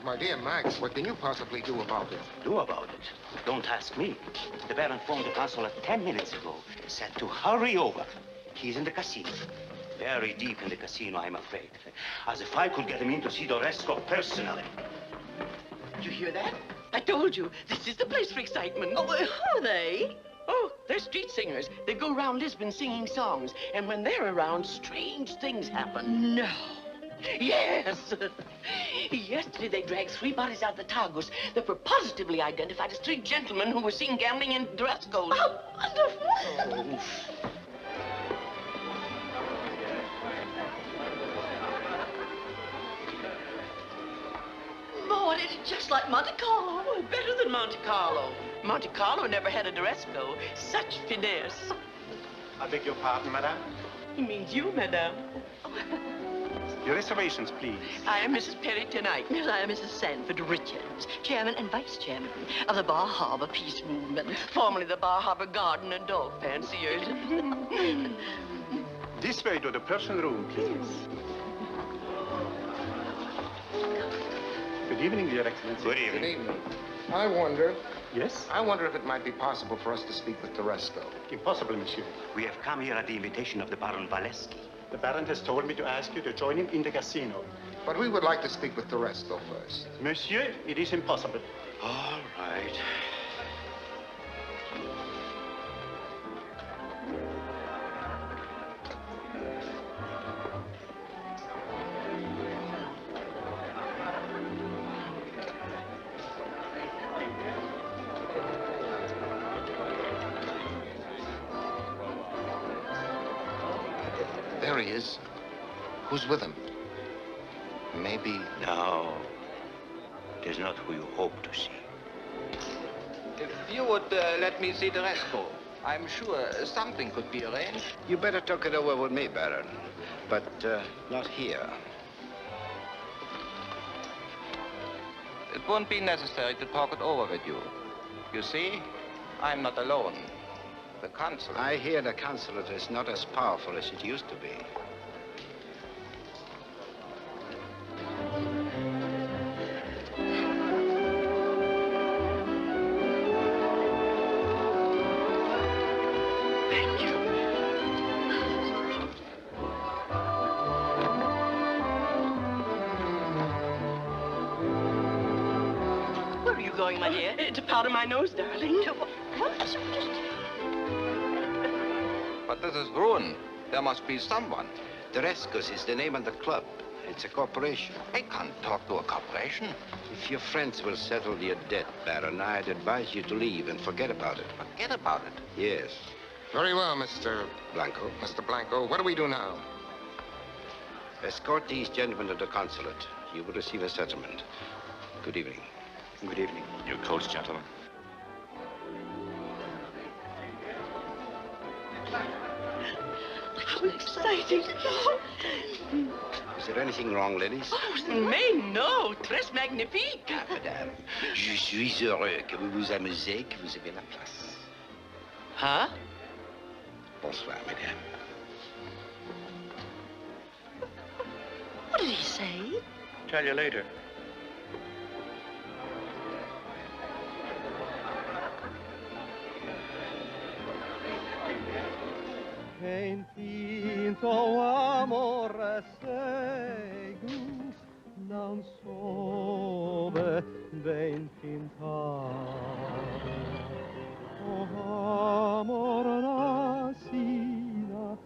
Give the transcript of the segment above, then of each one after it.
My dear Max, what can you possibly do about it? Do about it? Don't ask me. The Baron phoned the consul 10 minutes ago. Said to hurry over. He's in the casino. Very deep in the casino, I'm afraid. As if I could get him in to see Doresco personally. Did you hear that? I told you, this is the place for excitement. Oh, who are they? Oh, they're street singers. They go around Lisbon singing songs. And when they're around, strange things happen. No. Yes. Yesterday, they dragged 3 bodies out of the Tagus that were positively identified as 3 gentlemen who were seen gambling in Doresco's. Oh, wonderful. Lord, it's just like Monte Carlo. Oh, better than Monte Carlo. Monte Carlo never had a Doresco. Such finesse. I beg your pardon, madame. He means you, madame. Your reservations, please. I am Mrs. Perry tonight. Yes, I am Mrs. Sanford Richards, chairman and vice chairman of the Bar Harbor Peace Movement. Formerly the Bar Harbor Garden and Dog Fanciers. This way to the Persian room, please. Good evening, Your Excellency. Good evening. Good evening. I wonder Yes? I wonder if it might be possible for us to speak with Doresco. Impossible, monsieur. We have come here at the invitation of the Baron Waleski. The Baron has told me to ask you to join him in the casino. But we would like to speak with Doresco first. Monsieur, it is impossible. All right. There he is. Who's with him? Maybe... No. It is not who you hope to see. If you would let me see Doresco, I'm sure something could be arranged. You better talk it over with me, Baron. But not here. It won't be necessary to talk it over with you. You see, I'm not alone. The consulate. I hear the consulate is not as powerful as it used to be. Thank you. Where are you going, my dear? To powder my nose, darling. What? But this is ruin. There must be someone. Doresco's is the name of the club. It's a corporation. I can't talk to a corporation. If your friends will settle your debt, Baron, I'd advise you to leave and forget about it. Forget about it. Yes. Very well, Mr. Blanco, Mr. Blanco. What do we do now? escort these gentlemen to the consulate. You will receive a settlement. Good evening. Good evening. Your coach, gentlemen. How exciting. Is there anything wrong, ladies? Oh, mais non, très magnifique. Ah, madame, je suis heureux que vous vous amusez, que vous avez la place. Huh? Bonsoir, madame. What did he say? Tell you later. Geen finto amore segus, non sobe ben pintare. O amor nascida.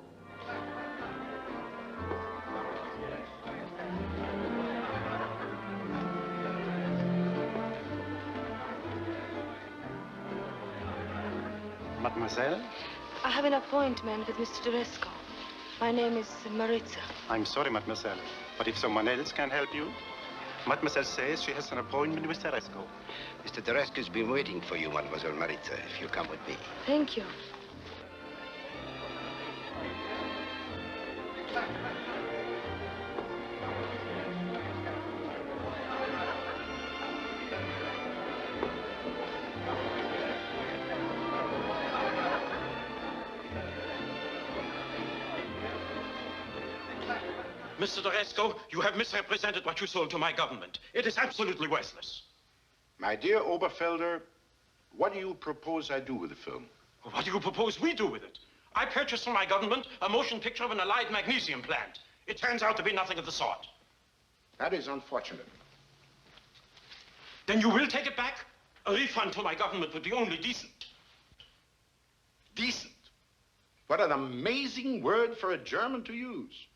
Mademoiselle, I have an appointment with Mr. Doresco. My name is Marita. I'm sorry, mademoiselle, but if someone else can help you, mademoiselle says she has an appointment with Doresco. Mr. Doresco's been waiting for you, Mademoiselle Marita, if you'll come with me. Thank you. Mr. Doresco, you have misrepresented what you sold to my government. It is absolutely worthless. My dear Oberfelder, what do you propose I do with the film? What do you propose we do with it? I purchased from my government a motion picture of an allied magnesium plant. It turns out to be nothing of the sort. That is unfortunate. Then you will take it back? A refund to my government would be only decent. Decent. What an amazing word for a German to use.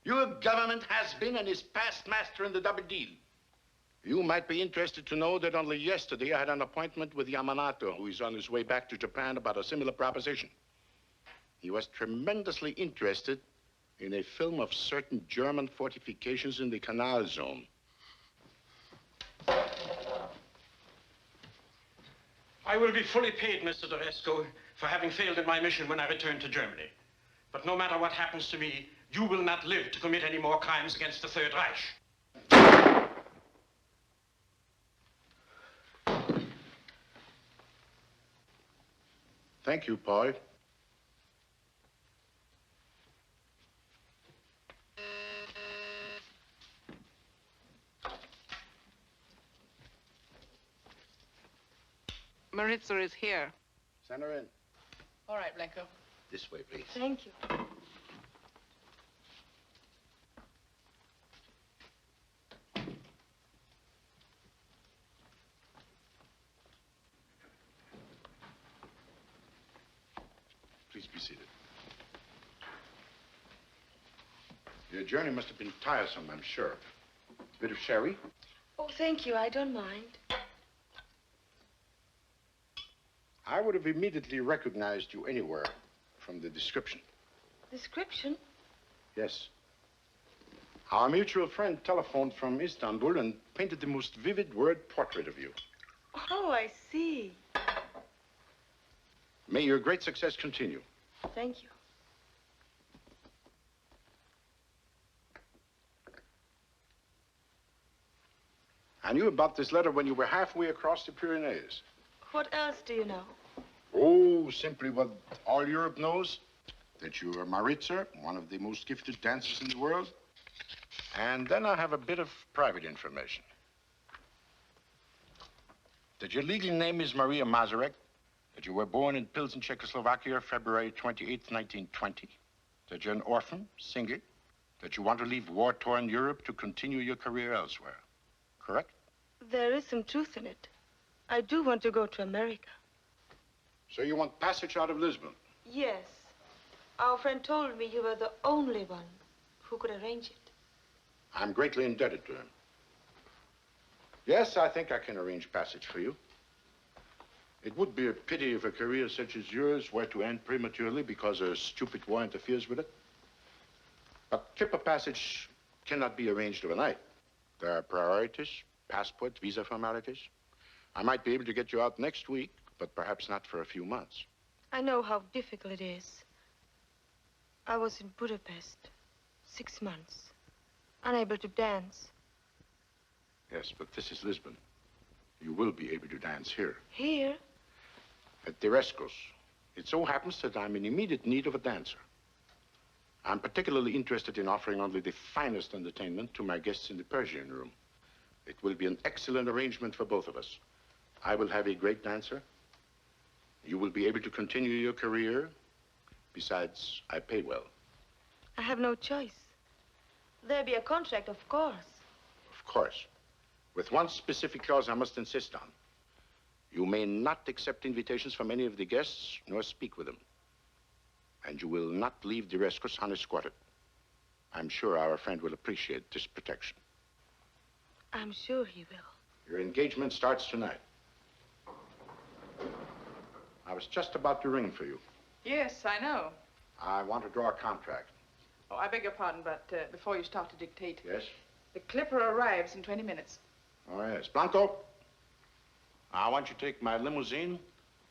Your government has been and is past master in the double deal. You might be interested to know that only yesterday I had an appointment with Yamanato, who is on his way back to Japan about a similar proposition. He was tremendously interested in a film of certain German fortifications in the Canal Zone. I will be fully paid, Mr. Doresco, for having failed in my mission when I return to Germany. But no matter what happens to me, you will not live to commit any more crimes against the Third Reich. Thank you, Paul. Marita is here. Send her in. All right, Blanco. This way, please. Thank you. Please be seated. Your journey must have been tiresome, I'm sure. Bit of sherry? Oh, thank you. I don't mind. I would have immediately recognized you anywhere from the description. Description? Yes. Our mutual friend telephoned from Istanbul and painted the most vivid word portrait of you. Oh, I see. May your great success continue. Thank you. I knew about this letter when you were halfway across the Pyrenees. What else do you know? Oh, simply what all Europe knows. That you are Marita, one of the most gifted dancers in the world. And then I have a bit of private information. That your legal name is Maria Mazarek. That you were born in Pilsen, Czechoslovakia, February 28th, 1920. That you're an orphan, single. That you want to leave war-torn Europe to continue your career elsewhere. Correct? There is some truth in it. I do want to go to America. So you want passage out of Lisbon? Yes. Our friend told me you were the only one who could arrange it. I'm greatly indebted to him. Yes, I think I can arrange passage for you. It would be a pity if a career such as yours were to end prematurely because a stupid war interferes with it. But trip of passage cannot be arranged overnight. There are priorities, passport, visa formalities. I might be able to get you out next week, but perhaps not for a few months. I know how difficult it is. I was in Budapest 6 months, unable to dance. Yes, but this is Lisbon. You will be able to dance here. Here? At Teresco's. It so happens that I'm in immediate need of a dancer. I'm particularly interested in offering only the finest entertainment to my guests in the Persian room. It will be an excellent arrangement for both of us. I will have a great dancer. You will be able to continue your career. Besides, I pay well. I have no choice. There'll be a contract, of course. Of course. With one specific clause I must insist on. You may not accept invitations from any of the guests, nor speak with them. And you will not leave the Rescos unescorted. I'm sure our friend will appreciate this protection. I'm sure he will. Your engagement starts tonight. I was just about to ring for you. Yes, I know. I want to draw a contract. Oh, I beg your pardon, but before you start to dictate. Yes? The clipper arrives in 20 minutes. Oh, yes. Blanco, I want you to take my limousine,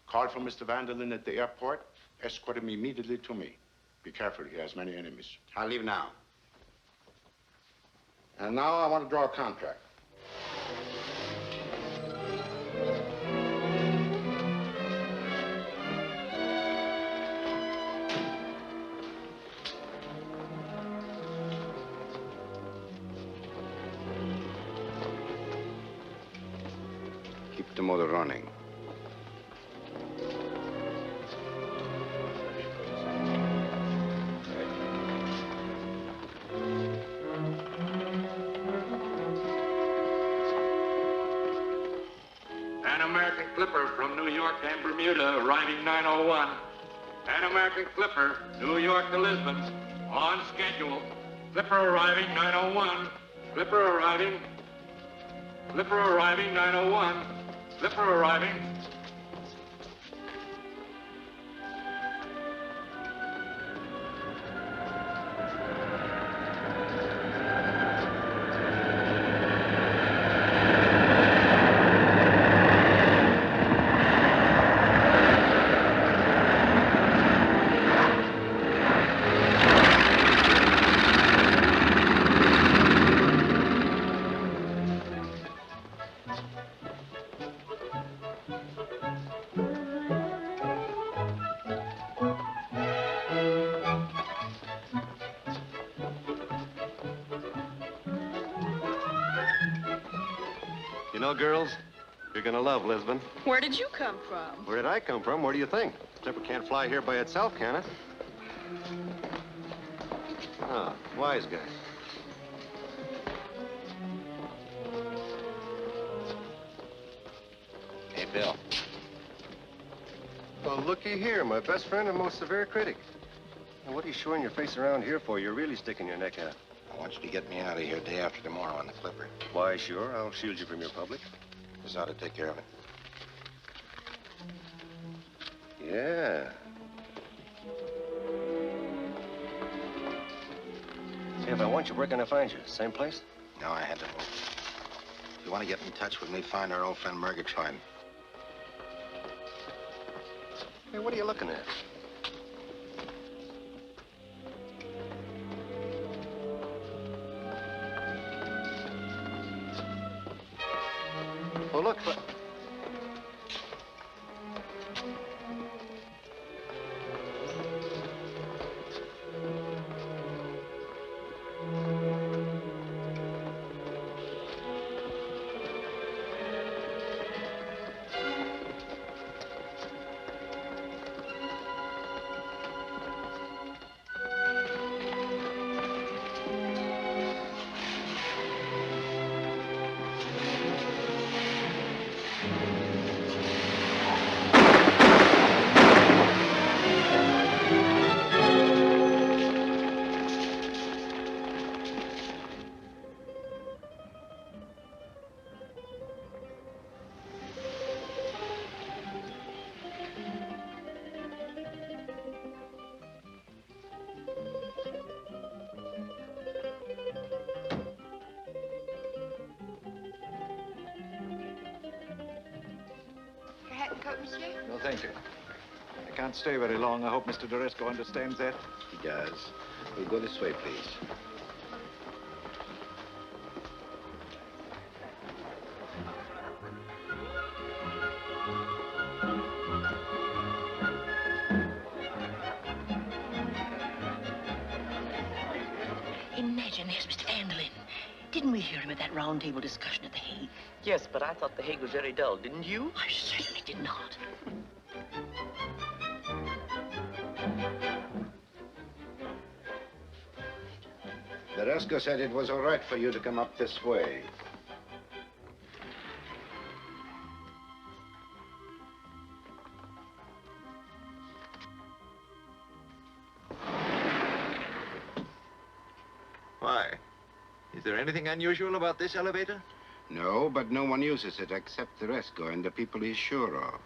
call for Mr. Vanderlyn at the airport, escort him immediately to me. Be careful, he has many enemies. I'll leave now. And now I want to draw a contract. Keep the motor running. An American clipper from New York and Bermuda, arriving 9:01. An American clipper, New York to Lisbon, on schedule. Clipper arriving 9:01. Clipper arriving. Clipper arriving 9:01. Clipper arriving. You know, girls, you're gonna love Lisbon. Where did you come from? Where did I come from? Where do you think? Clipper can't fly here by itself, can it? Ah, wise guy. Hey, Bill. Well, looky here, my best friend and most severe critic. And what are you showing your face around here for? You're really sticking your neck out. I want you to get me out of here day after tomorrow on the Clipper. Why, sure. I'll shield you from your public. Just ought to take care of it. Yeah. Hey, if I want you, where can I find you? Same place? No, I had to move. If you want to get in touch with me, find our old friend Murgatroyd. Hey, what are you looking at? Oh, look. No, thank you. I can't stay very long. I hope Mr. D'Oresco understands that. He does. We'll go this way, please. Imagine there's Mr. Anderlin. Didn't we hear him at that round table discussion at The Hague? Yes, but I thought The Hague was very dull, didn't you? I certainly did not. D'Oresco said it was all right for you to come up this way. Why? Is there anything unusual about this elevator? No, but no one uses it except D'Oresco and the people he's sure of.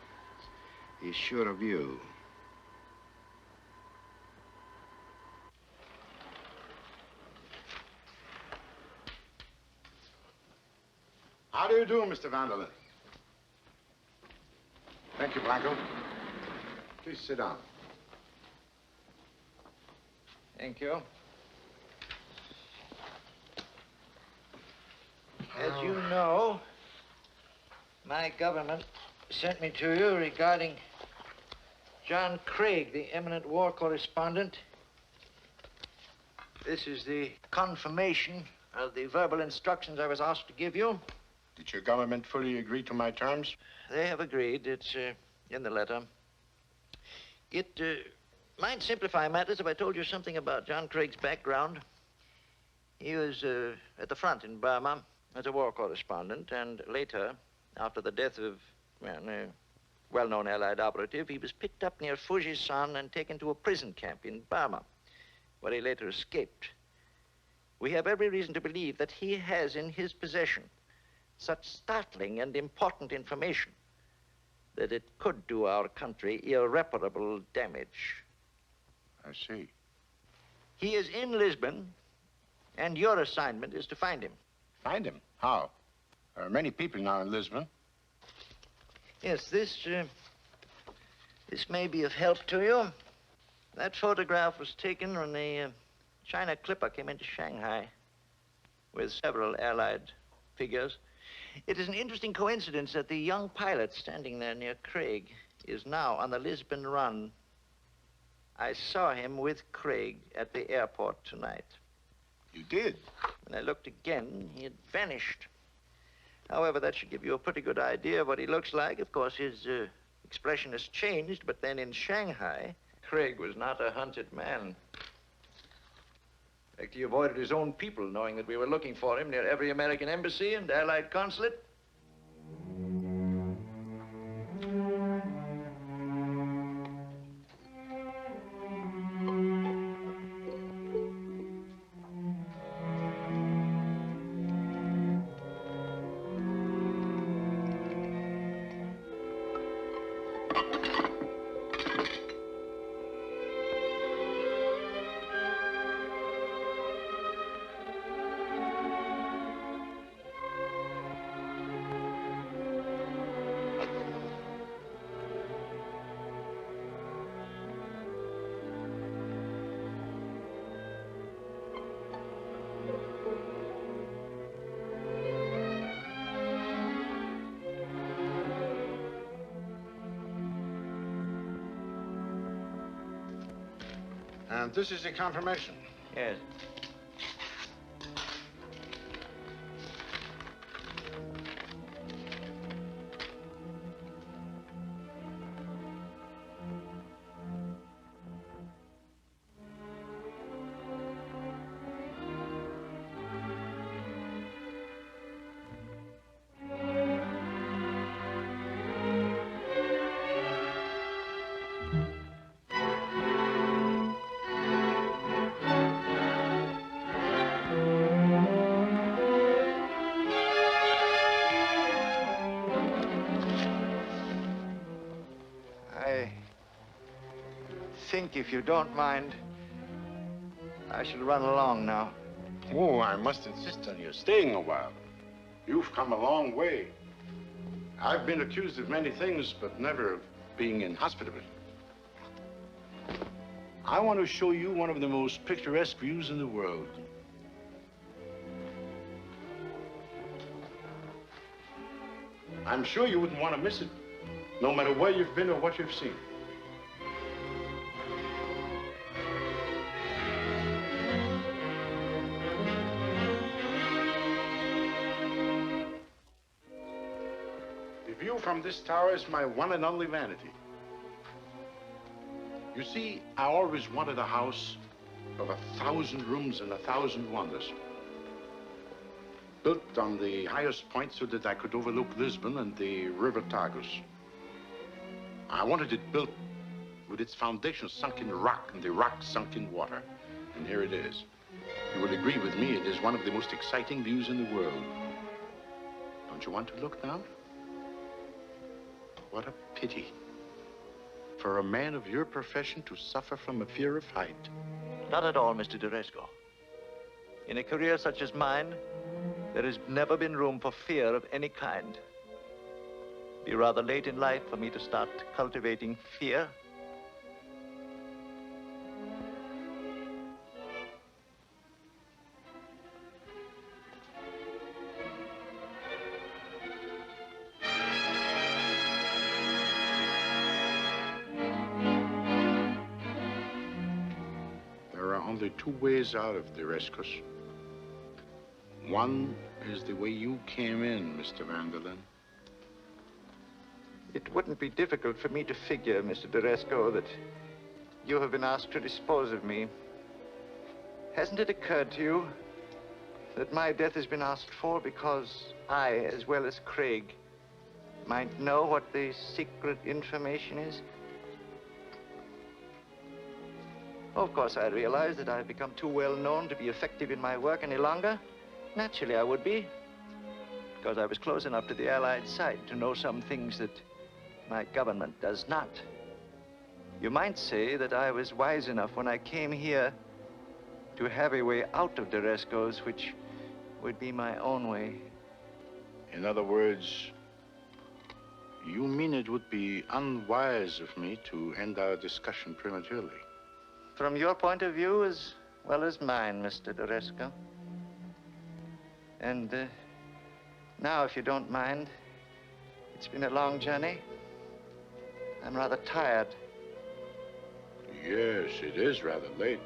He's sure of you. How do you do, Mr. Vanderlyn? Thank you, Blanco. Please sit down. Thank you. As you know, my government sent me to you regarding John Craig, the eminent war correspondent. This is the confirmation of the verbal instructions I was asked to give you. Did your government fully agree to my terms? They have agreed. It's in the letter. It might simplify matters if I told you something about John Craig's background. He was at the front in Burma as a war correspondent, and later, after the death of a well-known Allied operative, he was picked up near Fujisan and taken to a prison camp in Burma, where he later escaped. We have every reason to believe that he has in his possession such startling and important information that it could do our country irreparable damage. I see. He is in Lisbon, and your assignment is to find him. Find him? How? There are many people now in Lisbon. Yes, this may be of help to you. That photograph was taken when the China Clipper came into Shanghai with several Allied figures. It is an interesting coincidence that the young pilot standing there near Craig is now on the Lisbon run. I saw him with Craig at the airport tonight. You did? When I looked again, he had vanished. However, that should give you a pretty good idea of what he looks like. Of course, his expression has changed, but then in Shanghai, Craig was not a hunted man. In fact, he avoided his own people, knowing that we were looking for him near every American embassy and Allied consulate. And this is the confirmation. Yes. If you don't mind, I shall run along now. Oh, I must insist on you staying a while. You've come a long way. I've been accused of many things, but never of being inhospitable. I want to show you one of the most picturesque views in the world. I'm sure you wouldn't want to miss it, no matter where you've been or what you've seen. From this tower is my one and only vanity. You see, I always wanted a house of 1,000 rooms and 1,000 wonders. Built on the highest point so that I could overlook Lisbon and the River Tagus. I wanted it built with its foundation sunk in rock and the rock sunk in water. And here it is. You will agree with me, it is one of the most exciting views in the world. Don't you want to look now? What a pity for a man of your profession to suffer from a fear of height. Not at all, Mr. D'Oresco. In a career such as mine, there has never been room for fear of any kind. It'd be rather late in life for me to start cultivating fear. Only two ways out of the Rescos. One is the way you came in, Mr. Vanderlyn. It wouldn't be difficult for me to figure, Mr. D'Oresco, that you have been asked to dispose of me. Hasn't it occurred to you that my death has been asked for because I, as well as Craig, might know what the secret information is? Of course, I realize that I've become too well known to be effective in my work any longer. Naturally, I would be, because I was close enough to the Allied side to know some things that my government does not. You might say that I was wise enough when I came here to have a way out of D'Oresco's, which would be my own way. In other words, you mean it would be unwise of me to end our discussion prematurely? From your point of view as well as mine, Mr. D'Oresco. And now, if you don't mind, it's been a long journey. I'm rather tired. Yes, it is rather late.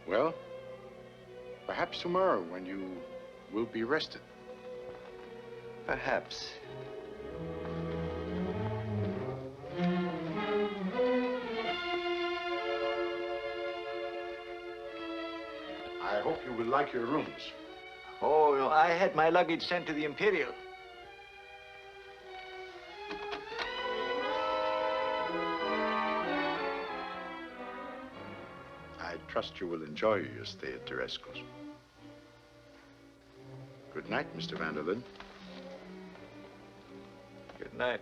Well, perhaps tomorrow when you will be rested. Perhaps. I hope you will like your rooms. Oh, no, I had my luggage sent to the Imperial. I trust you will enjoy your stay at D'Oresco's. Good night, Mr. Vanderlyn. Good night.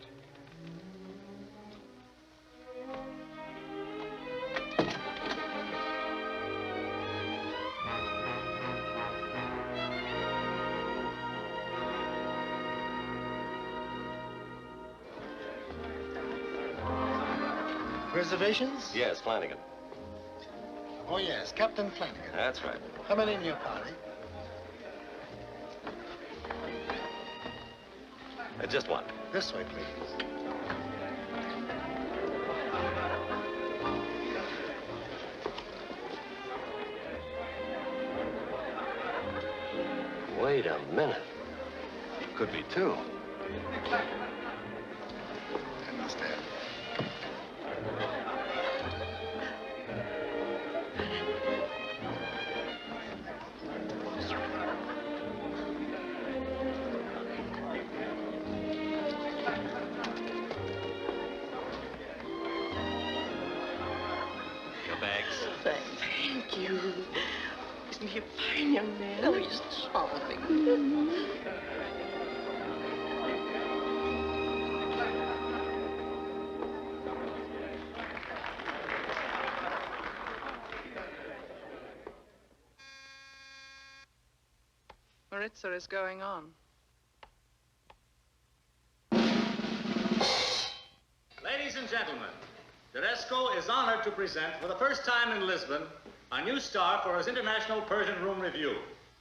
Reservations? Yes, Flanagan. Oh, yes, Captain Flanagan. That's right. How many in your party? Just one. This way, please. Wait a minute. Could be two. Understand. Thank you. Isn't he a fine young man? Oh, he's charming. Marita is going on. Ladies and gentlemen, D'Oresco is honored to present for the first time in Lisbon a new star for his International Persian Room Review.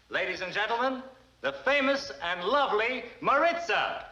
Ladies and gentlemen, the famous and lovely Marita.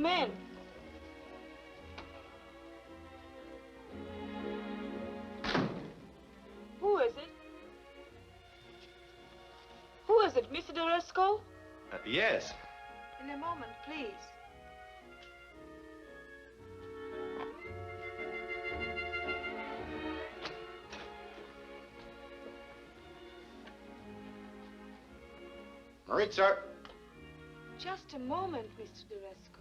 Come in. Who is it? Who is it, Mr. D'Oresco? Yes. In a moment, please. Marita. Just a moment, Mr. D'Oresco.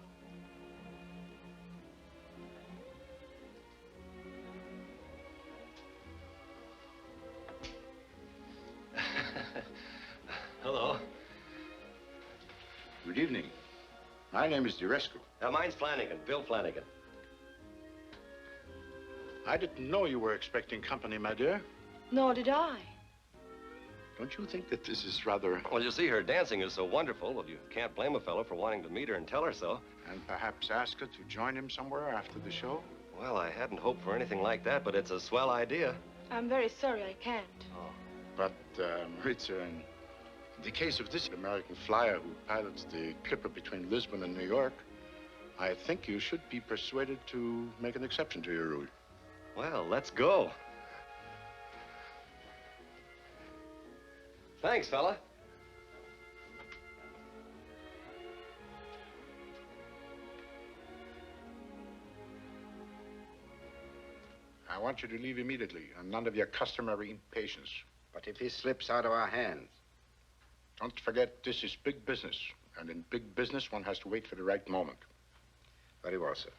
Hello. Good evening. My name is D'Oresco. Mine's Flanagan, Bill Flanagan. I didn't know you were expecting company, my dear. Nor did I. Don't you think that this is rather... Well, you see, her dancing is so wonderful. Well, you can't blame a fellow for wanting to meet her and tell her so. And perhaps ask her to join him somewhere after the show? Well, I hadn't hoped for anything like that, but it's a swell idea. I'm very sorry I can't. But, Marita, in the case of this American flyer who pilots the clipper between Lisbon and New York, I think you should be persuaded to make an exception to your rule. Well, let's go. Thanks, fella. I want you to leave immediately, and none of your customary impatience. But if he slips out of our hands? Don't forget, this is big business. And in big business, one has to wait for the right moment. Very well, sir.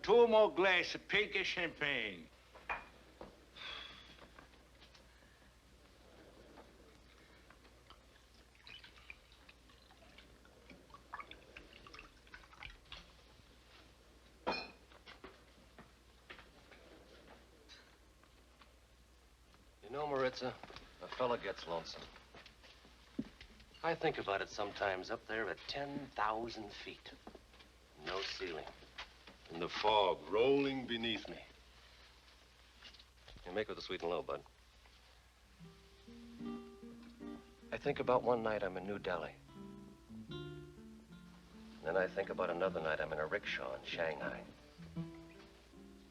Two more glasses of pink champagne. You know, Marita, a fella gets lonesome. I think about it sometimes up there at 10,000 feet. No ceiling. And the fog rolling beneath me. You make with the sweet and low, bud. I think about one night I'm in New Delhi. Then I think about another night I'm in a rickshaw in Shanghai.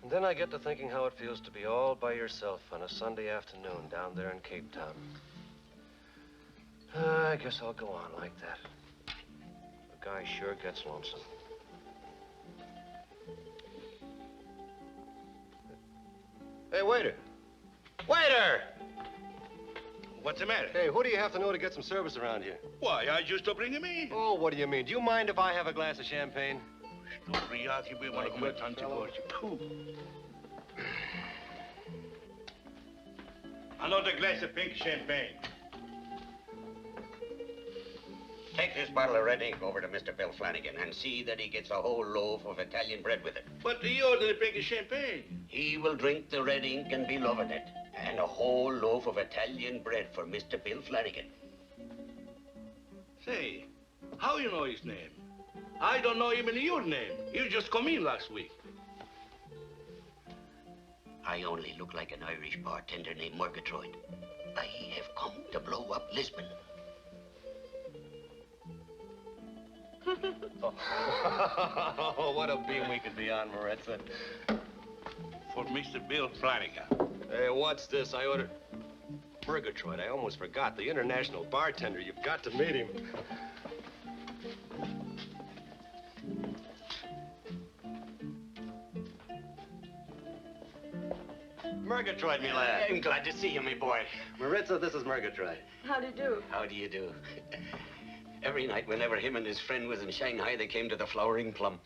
And then I get to thinking how it feels to be all by yourself on a Sunday afternoon down there in Cape Town. I guess I'll go on like that. The guy sure gets lonesome. Hey, waiter. Waiter! What's the matter? Hey, who do you have to know to get some service around here? Why, I just to bring him in. Oh, what do you mean? Do you mind if I have a glass of champagne? Another glass of pink champagne. Take this bottle of red ink over to Mr. Bill Flanagan and see that he gets a whole loaf of Italian bread with it. But he ordered the pink champagne. He will drink the red ink and be loving it. And a whole loaf of Italian bread for Mr. Bill Flanagan. Say, how you know his name? I don't know even your name. You just come in last week. I only look like an Irish bartender named Murgatroyd. I have come to blow up Lisbon. Oh, what a beam we could be on, Marita. For Mr. Bill Flanagan. Hey, what's this? I ordered... Murgatroyd, I almost forgot. The international bartender. You've got to meet him. Murgatroyd, me lad. I'm glad to see you, my boy. Maritza, this is Murgatroyd. How do you do? How do you do? Every night, whenever him and his friend was in Shanghai, they came to the Flowering Plum.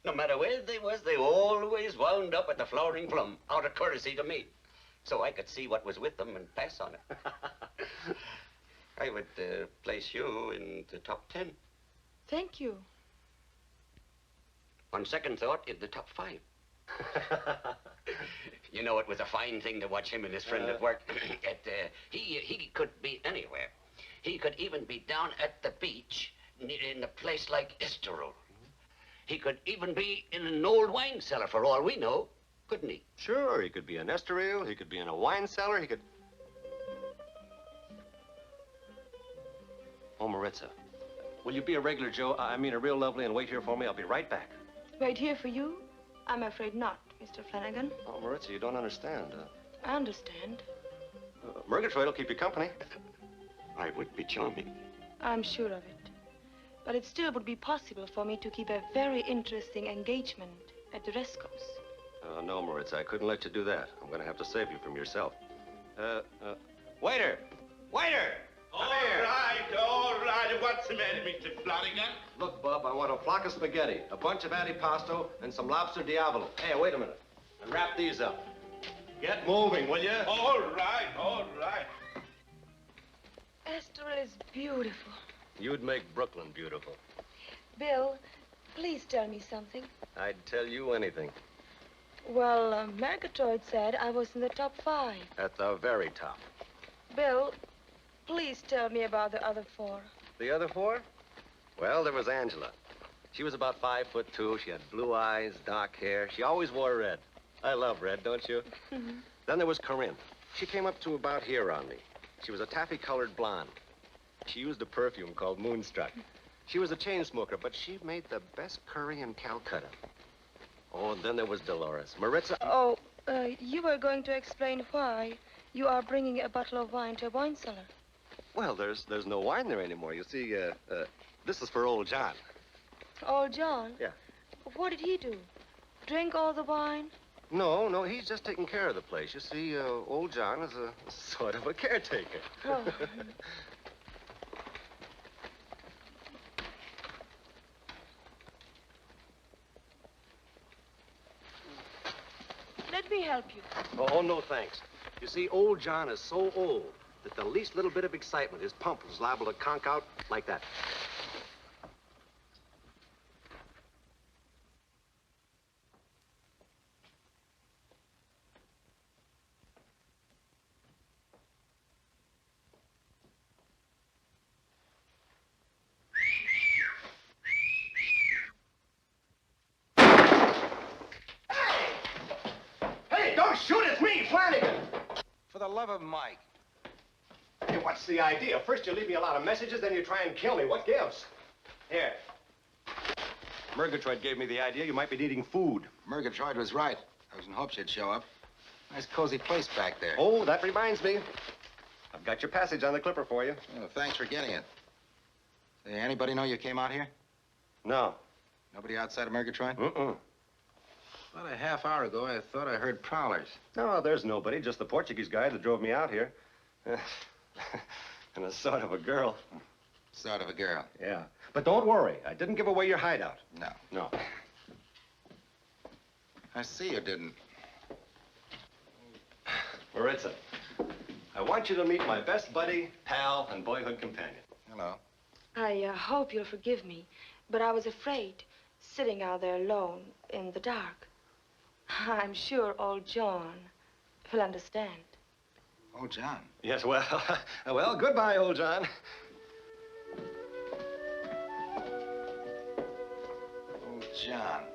No matter where they was, they always wound up at the Flowering Plum, out of courtesy to me. So I could see what was with them and pass on it. I would place you in the top 10. Thank you. On second thought, in the top 5. You know, it was a fine thing to watch him and his friend at work. He could be anywhere. He could even be down at the beach in a place like Esterol. He could even be in an old wine cellar, for all we know, couldn't he? Sure, he could be in Estoril, he could be in a wine cellar, he could... Oh, Maritza, will you be a regular Joe? I mean, a real lovely, and wait here for me? I'll be right back. Wait here for you? I'm afraid not, Mr. Flanagan. Oh, Maritza, you don't understand. I understand. Murgatroyd will keep you company. I would be charming. I'm sure of it. But it still would be possible for me to keep a very interesting engagement at the Resco's. No, Maritza, I couldn't let you do that. I'm going to have to save you from yourself. Waiter! Waiter! All right. What's the matter, Mr. Flanagan? Look, Bub, I want a flock of spaghetti, a bunch of antipasto, and some lobster diavolo. Hey, wait a minute. And wrap these up. Get moving, will you? All right. Estoril is beautiful. You'd make Brooklyn beautiful. Bill, please tell me something. I'd tell you anything. Well, Murgatroyd said I was in the top 5. At the very top. Bill, please tell me about the other 4. The other 4? Well, there was Angela. She was about 5'2". She had blue eyes, dark hair. She always wore red. I love red, don't you? Then there was Corinne. She came up to about here on me. She was a taffy-colored blonde. She used a perfume called Moonstruck. She was a chain smoker, but she made the best curry in Calcutta. Oh, and then there was Dolores. Maritza... Oh, you were going to explain why you are bringing a bottle of wine to a wine cellar. Well, there's no wine there anymore. You see, this is for old John. Old John? Yeah. What did he do? Drink all the wine? No, he's just taking care of the place. You see, old John is a sort of a caretaker. Oh. Let me help you. Oh, no, thanks. You see, old John is so old that the least little bit of excitement, his pump was liable to conk out like that. Shoot at me, Flanagan! For the love of Mike. Hey, what's the idea? First you leave me a lot of messages, then you try and kill me. What gives? Here. Murgatroyd gave me the idea you might be needing food. Murgatroyd was right. I was in hopes you'd show up. Nice cozy place back there. Oh, that reminds me. I've got your passage on the Clipper for you. Oh, thanks for getting it. Hey, anybody know you came out here? No. Nobody outside of Murgatroyd? Mm-mm. About a half hour ago, I thought I heard prowlers. No, there's nobody. Just the Portuguese guy that drove me out here. And a sort of a girl. Sort of a girl. Yeah. But don't worry. I didn't give away your hideout. No. No. I see you didn't. Maritza, I want you to meet my best buddy, pal, and boyhood companion. Hello. I hope you'll forgive me, but I was afraid, sitting out there alone in the dark. I'm sure old John will understand. Oh, John. Yes, well, well, goodbye, old John. Oh, John.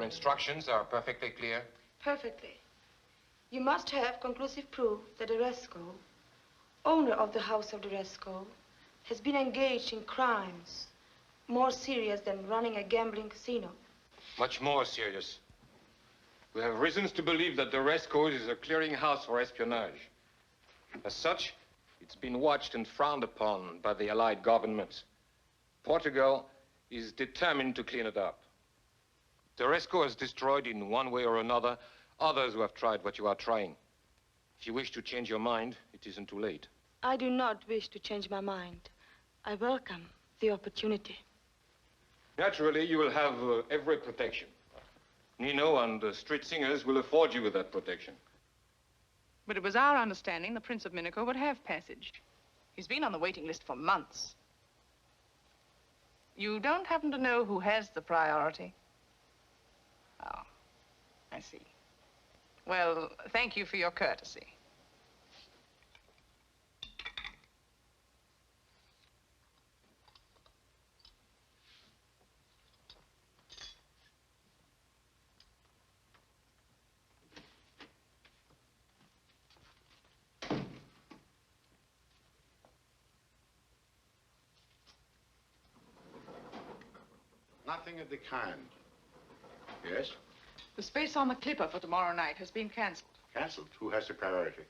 Instructions are perfectly clear? Perfectly. You must have conclusive proof that Oresco, owner of the house of Oresco, has been engaged in crimes more serious than running a gambling casino. Much more serious. We have reasons to believe that the Resco is a clearinghouse for espionage. As such, it's been watched and frowned upon by the Allied governments. Portugal is determined to clean it up. The Resco has destroyed in one way or another others who have tried what you are trying. If you wish to change your mind, it isn't too late. I do not wish to change my mind. I welcome the opportunity. Naturally, you will have every protection. Nino and the street singers will afford you with that protection. But it was our understanding the Prince of Minico would have passage. He's been on the waiting list for months. You don't happen to know who has the priority? Oh, I see. Well, thank you for your courtesy. Nothing of the kind. Yes? The space on the Clipper for tomorrow night has been cancelled. Cancelled? Who has the priority?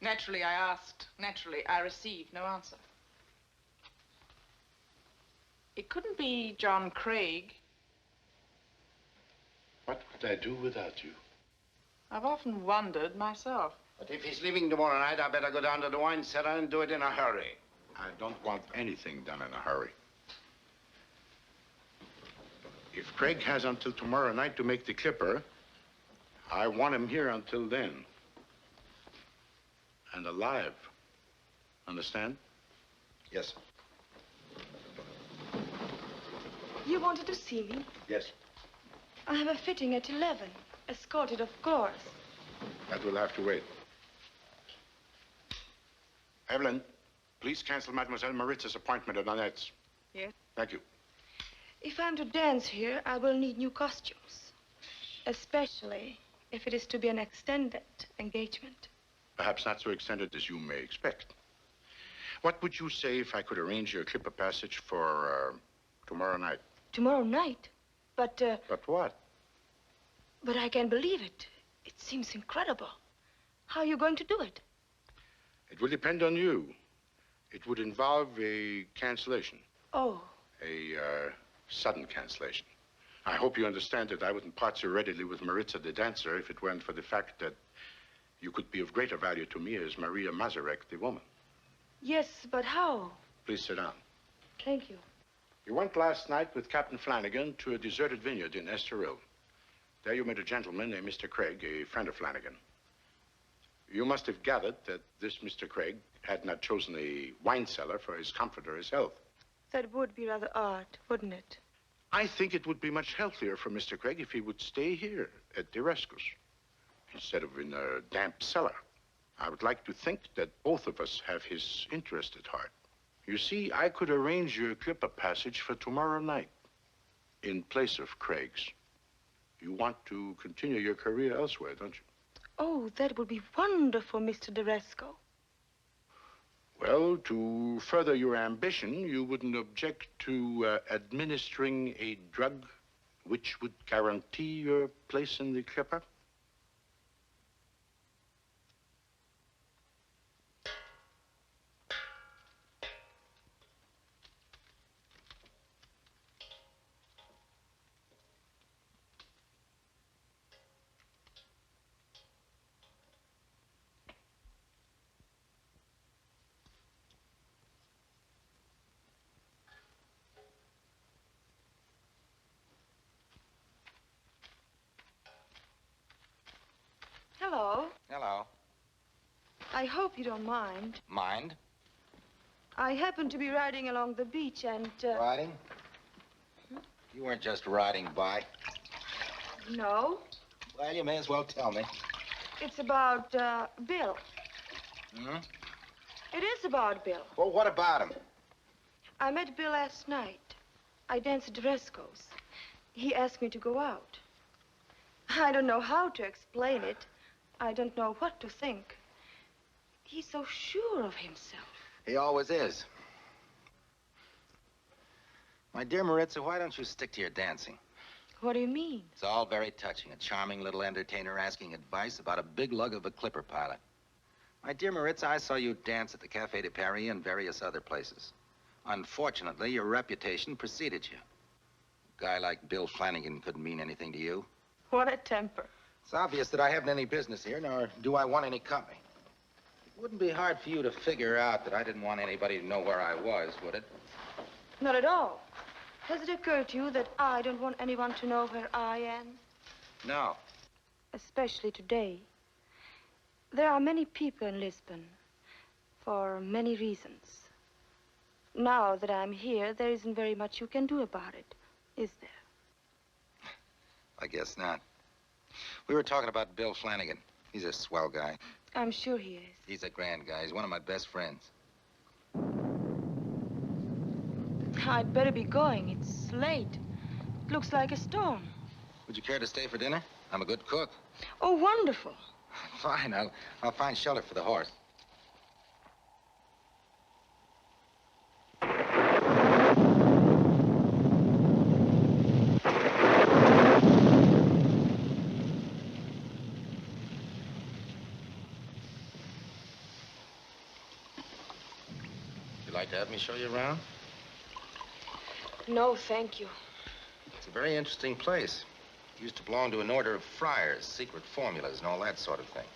Naturally, I asked. Naturally, I received no answer. It couldn't be John Craig. What would I do without you? I've often wondered myself. But if he's leaving tomorrow night, I better go down to the wine cellar and do it in a hurry. I don't want anything done in a hurry. If Craig has until tomorrow night to make the Clipper, I want him here until then. And alive. Understand? Yes. You wanted to see me? Yes. I have a fitting at 11. Escorted, of course. That will have to wait. Evelyn, please cancel Mademoiselle Marita's appointment at Annette's. Yes? Thank you. If I'm to dance here, I will need new costumes. Especially if it is to be an extended engagement. Perhaps not so extended as you may expect. What would you say if I could arrange your Clipper passage for tomorrow night? Tomorrow night? But what? But I can't believe it. It seems incredible. How are you going to do it? It will depend on you. It would involve a cancellation. Oh. A sudden cancellation. I hope you understand that I wouldn't part so readily with Marita the dancer if it weren't for the fact that you could be of greater value to me as Maria Mazarek, the woman. Yes, but how? Please sit down. Thank you. You went last night with Captain Flanagan to a deserted vineyard in Estoril. There you met a gentleman named Mr. Craig, a friend of Flanagan. You must have gathered that this Mr. Craig had not chosen a wine cellar for his comfort or his health. That would be rather odd, wouldn't it? I think it would be much healthier for Mr. Craig if he would stay here at the Rescos instead of in a damp cellar. I would like to think that both of us have his interest at heart. You see, I could arrange your Clipper passage for tomorrow night in place of Craig's. You want to continue your career elsewhere, don't you? Oh, that would be wonderful, Mr. D'Resco. Well, to further your ambition, you wouldn't object to administering a drug which would guarantee your place in the Clipper? Hello. Hello. I hope you don't mind. Mind? I happen to be riding along the beach and... Riding? You weren't just riding by. No. Well, you may as well tell me. It's about, Bill. Hmm? It is about Bill. Well, what about him? I met Bill last night. I danced at D'Resco's. He asked me to go out. I don't know how to explain it. I don't know what to think. He's so sure of himself. He always is. My dear Maritza, why don't you stick to your dancing? What do you mean? It's all very touching. A charming little entertainer asking advice about a big lug of a clipper pilot. My dear Maritza, I saw you dance at the Café de Paris and various other places. Unfortunately, your reputation preceded you. A guy like Bill Flanagan couldn't mean anything to you. What a temper. It's obvious that I haven't any business here, nor do I want any company. It wouldn't be hard for you to figure out that I didn't want anybody to know where I was, would it? Not at all. Has it occurred to you that I don't want anyone to know where I am? No. Especially today. There are many people in Lisbon, for many reasons. Now that I'm here, there isn't very much you can do about it, is there? I guess not. We were talking about Bill Flanagan. He's a swell guy. I'm sure he is. He's a grand guy. He's one of my best friends. I'd better be going. It's late. It looks like a storm. Would you care to stay for dinner? I'm a good cook. Oh, wonderful. Fine. I'll find shelter for the horse. You'd like to have me show you around? No, thank you. It's a very interesting place. It used to belong to an order of friars, secret formulas and all that sort of thing.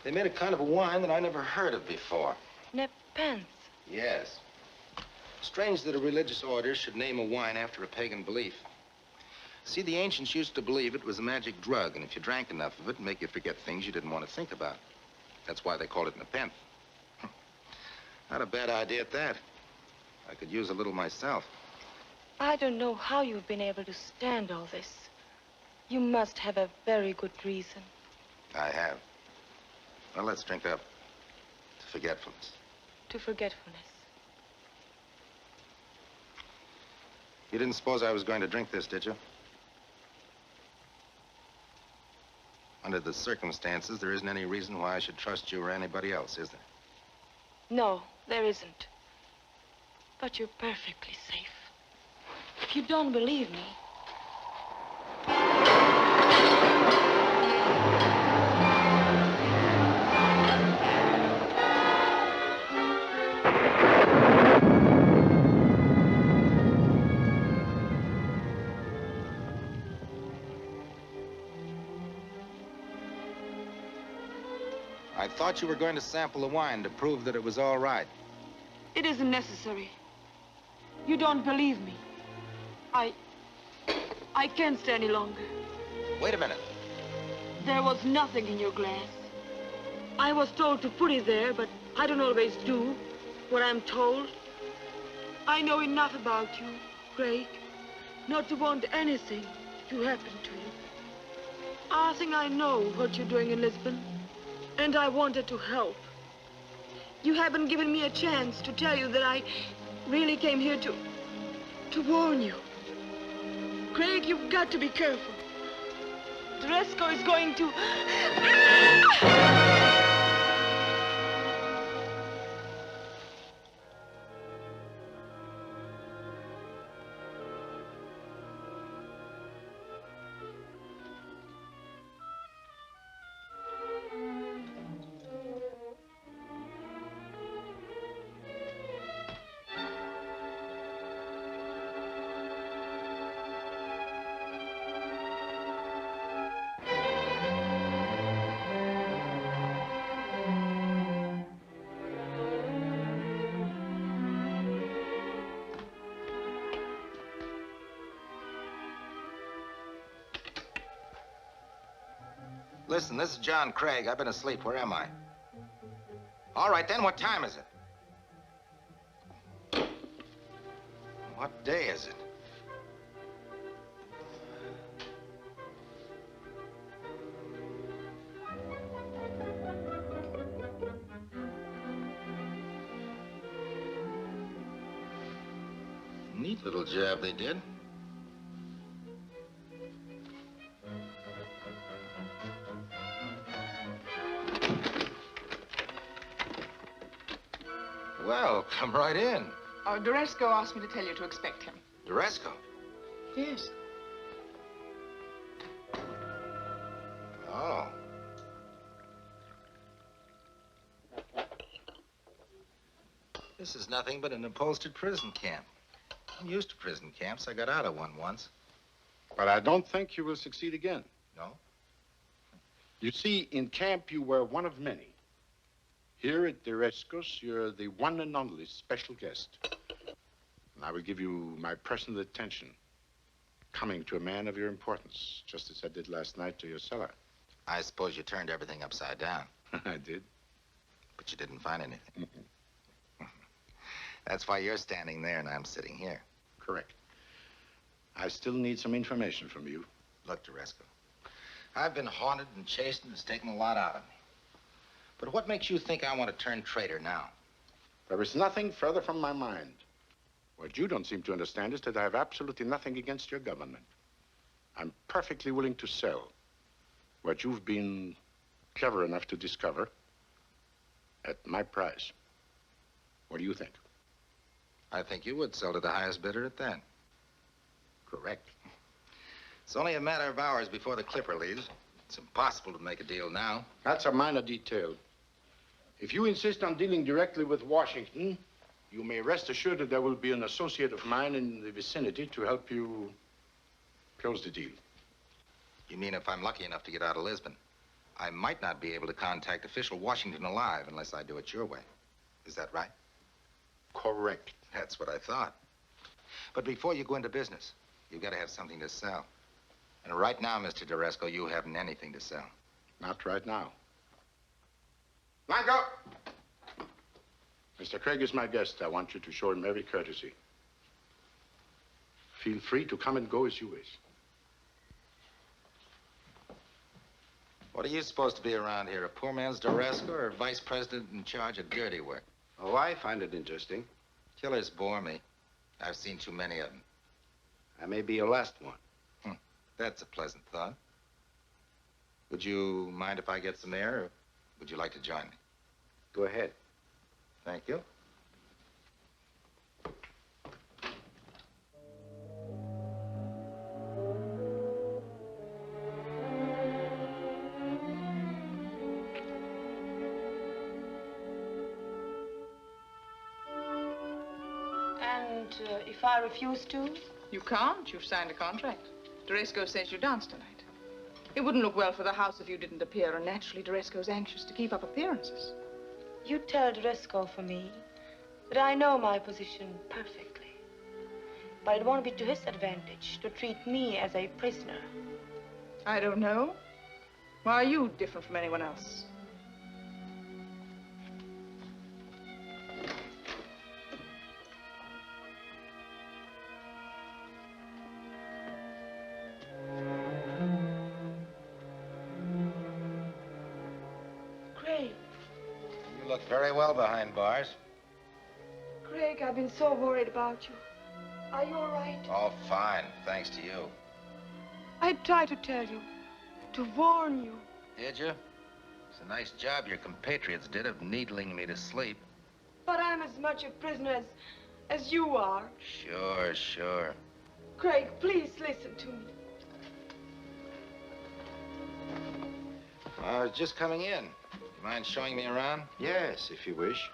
They made a kind of a wine that I never heard of before. Nepenthe. Yes. Strange that a religious order should name a wine after a pagan belief. See, the ancients used to believe it was a magic drug, and if you drank enough of it, it'd make you forget things you didn't want to think about. That's why they called it Nepenthe. Not a bad idea at that. I could use a little myself. I don't know how you've been able to stand all this. You must have a very good reason. I have. Well, let's drink up to forgetfulness. To forgetfulness. You didn't suppose I was going to drink this, did you? Under the circumstances, there isn't any reason why I should trust you or anybody else, is there? No, there isn't. But you're perfectly safe. If you don't believe me... I thought you were going to sample the wine to prove that it was all right. It isn't necessary. You don't believe me. I can't stay any longer. Wait a minute. There was nothing in your glass. I was told to put it there, but I don't always do what I'm told. I know enough about you, Craig, not to want anything to happen to you. I think I know what you're doing in Lisbon, and I wanted to help. You haven't given me a chance to tell you that I really came here to warn you. Craig, you've got to be careful. Teresco is going to... Listen, this is John Craig. I've been asleep. Where am I? All right, then, what time is it? What day is it? Neat little job they did. Well, come right in. Oh, Duresco asked me to tell you to expect him. Duresco? Yes. Oh. This is nothing but an upholstered prison camp. I'm used to prison camps. I got out of one once. But I don't think you will succeed again. No? You see, in camp, you were one of many. Here at Duresco's, you're the one and only special guest. And I will give you my personal attention, coming to a man of your importance, just as I did last night to your cellar. I suppose you turned everything upside down. I did. But you didn't find anything. That's why you're standing there and I'm sitting here. Correct. I still need some information from you. Look, Duresco, I've been haunted and chased and it's taken a lot out of me. But what makes you think I want to turn traitor now? There is nothing further from my mind. What you don't seem to understand is that I have absolutely nothing against your government. I'm perfectly willing to sell what you've been clever enough to discover at my price. What do you think? I think you would sell to the highest bidder at that. Correct. It's only a matter of hours before the Clipper leaves. It's impossible to make a deal now. That's a minor detail. If you insist on dealing directly with Washington, you may rest assured that there will be an associate of mine in the vicinity to help you close the deal. You mean if I'm lucky enough to get out of Lisbon, I might not be able to contact official Washington alive unless I do it your way. Is that right? Correct. That's what I thought. But before you go into business, you've got to have something to sell. And right now, Mr. Duresco, you haven't anything to sell. Not right now. Blanco! Mr. Craig is my guest. I want you to show him every courtesy. Feel free to come and go as you wish. What are you supposed to be around here, a poor man's Duresco or vice president in charge of dirty work? Oh, I find it interesting. Killers bore me. I've seen too many of them. I may be your last one. That's a pleasant thought. Would you mind if I get some air, or would you like to join me? Go ahead. Thank you. And if I refuse to? You can't. You've signed a contract. Duresco says you dance tonight. It wouldn't look well for the house if you didn't appear, and naturally Duresco's anxious to keep up appearances. You tell Duresco for me that I know my position perfectly. But it won't be to his advantage to treat me as a prisoner. I don't know. Why are you different from anyone else? Very well behind bars. Craig, I've been so worried about you. Are you all right? Oh, fine, thanks to you. I tried to tell you, to warn you. Did you? It's a nice job your compatriots did of needling me to sleep. But I'm as much a prisoner as you are. Sure, sure. Craig, please listen to me. I was just coming in. You mind showing me around? Yes, if you wish.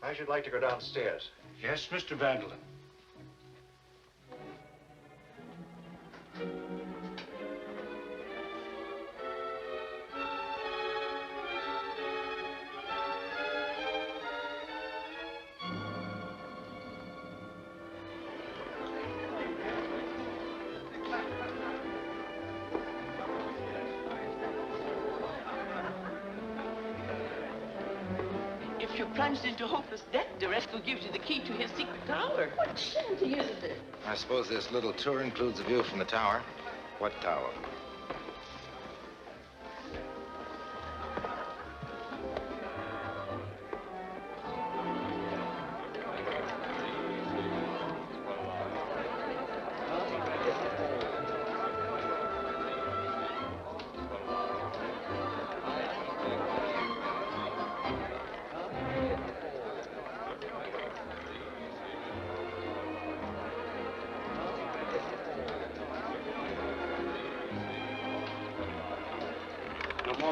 I should like to go downstairs. Yes, Mr. Vanderlyn. If you're plunged into hopeless debt, Duresco gives you the key to his secret tower. What shanty is it? I suppose this little tour includes a view from the tower. What tower?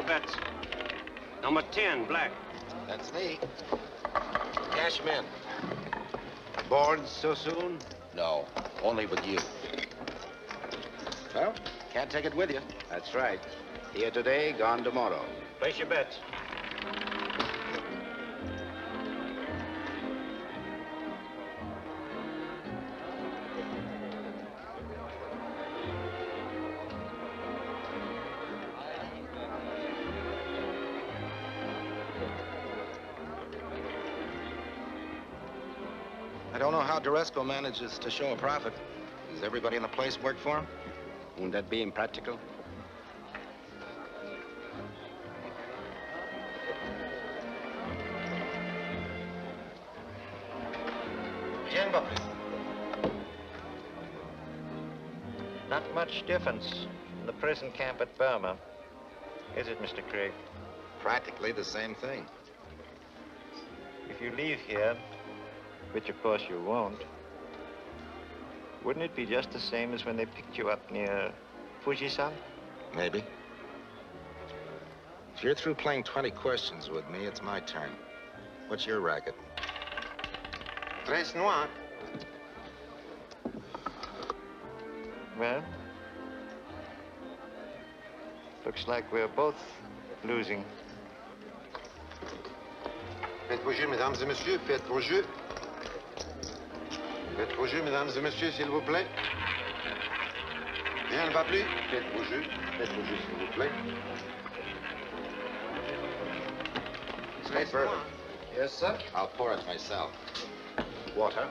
bets. Number 10, black. That's me. Cash him in. Bored so soon? No, only with you. Well, Can't take it with you. that's right. Here today, gone tomorrow. Place your bets. I don't know how Doresco manages to show a profit. Does everybody in the place work for him? Wouldn't that be impractical? Bien, Buckley. Not much difference in the prison camp at Burma, is it, Mr. Craig? Practically the same thing. If you leave here, which of course you won't, wouldn't it be just the same as when they picked you up near Fujisan? Maybe. If you're through playing 20 questions with me, it's my turn. What's your racket? Tres noir. Well, looks like we're both losing. Faites vos jeux, mesdames et messieurs, faites vos jeux. Faites vos jeux, mesdames et messieurs, s'il vous plaît. Rien ne va plus. Faites vos jeux, s'il vous plaît. Straight bourbon. Yes, sir. I'll pour it myself. Water.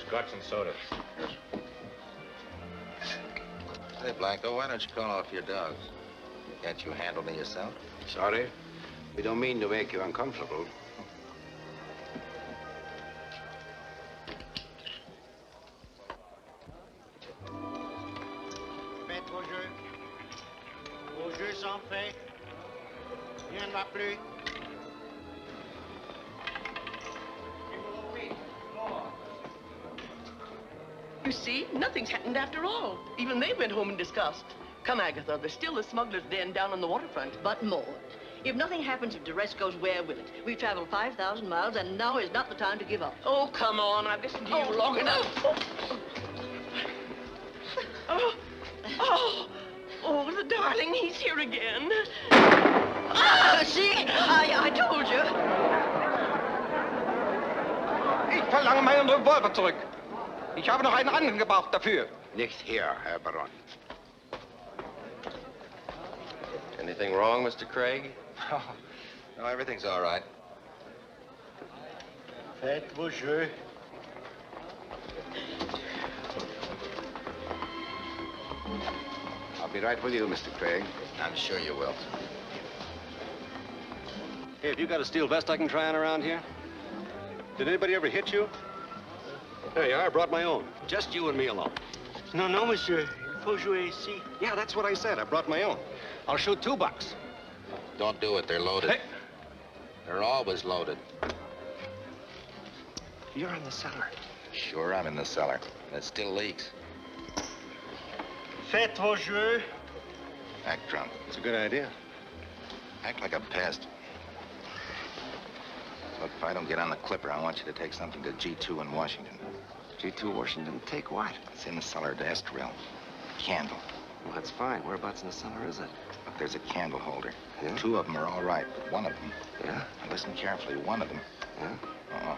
Scotch and soda. Hey, Blanco, why don't you call off your dogs? Can't you handle me yourself? Sorry. We don't mean to make you uncomfortable. Faites vos jeux. Vos jeux sont faits. Rien ne va plus. You see, nothing's happened after all. Even they went home in disgust. Come, Agatha, there's still a smuggler's den down on the waterfront. But more. If nothing happens to Doresco's, where will it? We've traveled 5,000 miles, and now is not the time to give up. Oh, come on. I've listened to you long enough. Oh, the darling, he's here again. See? I told you. Ich verlange meinen Revolver zurück. Ich habe noch einen anderen gebraucht dafür. Nicht hier, Herr Baron. Anything wrong, Mr. Craig? No, everything's all right. Faites vos jeux. I'll be right with you, Mr. Craig. I'm sure you will. Hey, have you got a steel vest I can try on around here? Did anybody ever hit you? There you are, I brought my own. Just you and me alone. No, monsieur. Il faut jouer ici. Yeah, that's what I said. I brought my own. I'll shoot $2. Don't do it. They're loaded. Hey. They're always loaded. You're in the cellar. Sure, I'm in the cellar. And it still leaks. Faites vos jeux. Act drunk. It's a good idea. Act like a pest. Look, if I don't get on the Clipper, I want you to take something to G2 in Washington. G2 Washington, take what? It's in the cellar of the Estoril. Candle. Well, that's fine. Whereabouts in the cellar is it? Look, there's a candle holder. Yeah? 2 of them are all right, but one of them... Yeah? Now listen carefully. One of them... Yeah? Uh-oh.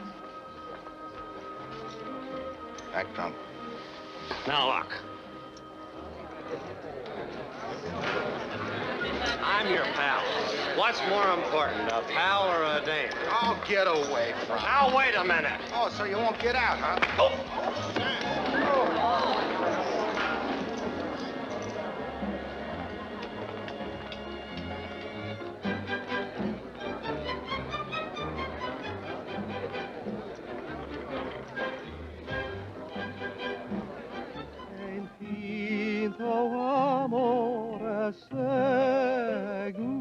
Act drunk. Now, look. I'm your pal. What's more important, a pal or a dame? Oh, get away from me. Now, wait a minute. Oh, so you won't get out, huh? Amore cego,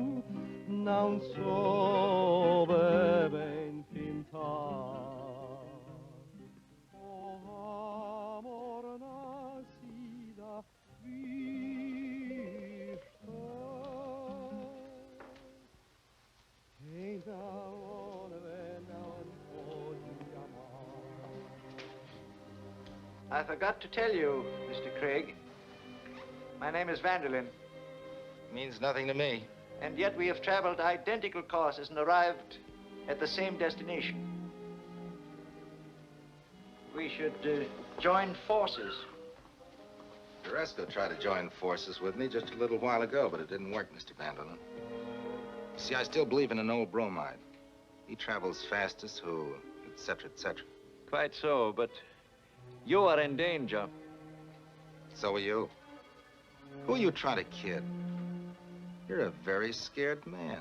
non so ben fintar. O amor nascido I forgot to tell you, Mr. Craig. My name is Vanderlyn. Means nothing to me. And yet we have traveled identical courses and arrived at the same destination. We should join forces. Duresco tried to join forces with me just a little while ago, but it didn't work, Mr. Vanderlyn. See, I still believe in an old bromide. He travels fastest, who, etc., etc. Quite so, but you are in danger. So are you. Who are you trying to kid? You're a very scared man.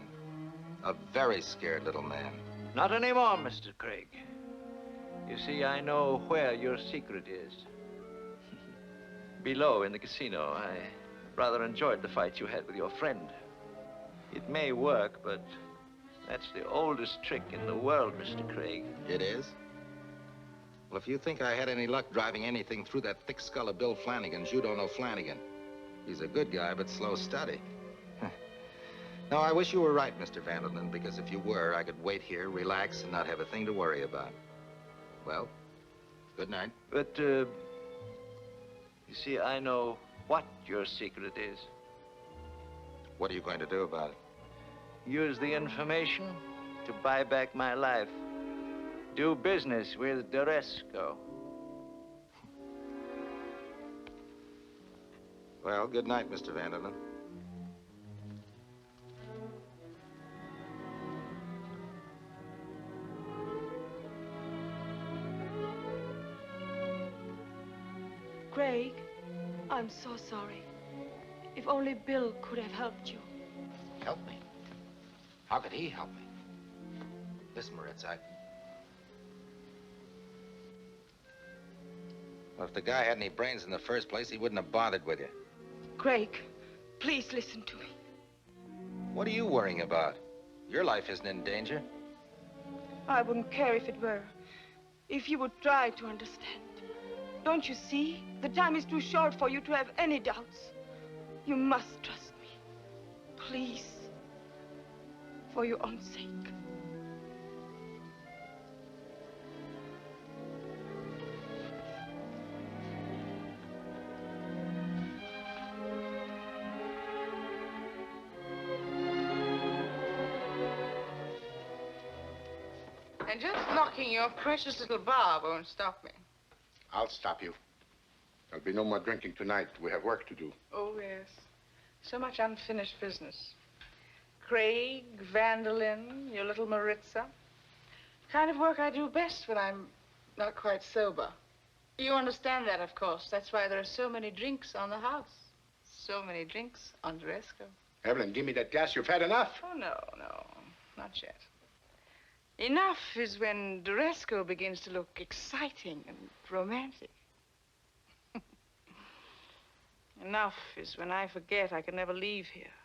A very scared little man. Not anymore, Mr. Craig. You see, I know where your secret is. Below in the casino, I rather enjoyed the fight you had with your friend. It may work, but that's the oldest trick in the world, Mr. Craig. It is? Well, if you think I had any luck driving anything through that thick skull of Bill Flanagan's, you don't know Flanagan. He's a good guy, but slow study. No, I wish you were right, Mr. Vanderlyn, because if you were, I could wait here, relax, and not have a thing to worry about. Well, good night. But, you see, I know what your secret is. What are you going to do about it? Use the information to buy back my life. Do business with Duresco. Well, good night, Mr. Vanderlyn. Craig, I'm so sorry. If only Bill could have helped you. Help me? How could he help me? Listen, Marita, well, if the guy had any brains in the first place, he wouldn't have bothered with you. Craig, please listen to me. What are you worrying about? Your life isn't in danger. I wouldn't care if it were. If you would try to understand. Don't you see? The time is too short for you to have any doubts. You must trust me. Please. For your own sake. And just locking your precious little bar won't stop me. I'll stop you. There'll be no more drinking tonight. We have work to do. Oh, yes. So much unfinished business. Craig, Vanderlyn, your little Marita. Kind of work I do best when I'm not quite sober. You understand that, of course. That's why there are so many drinks on the house. So many drinks on Duresco. Evelyn, give me that glass. You've had enough. Oh, no, not yet. Enough is when Duresco begins to look exciting and romantic. Enough is when I forget I can never leave here,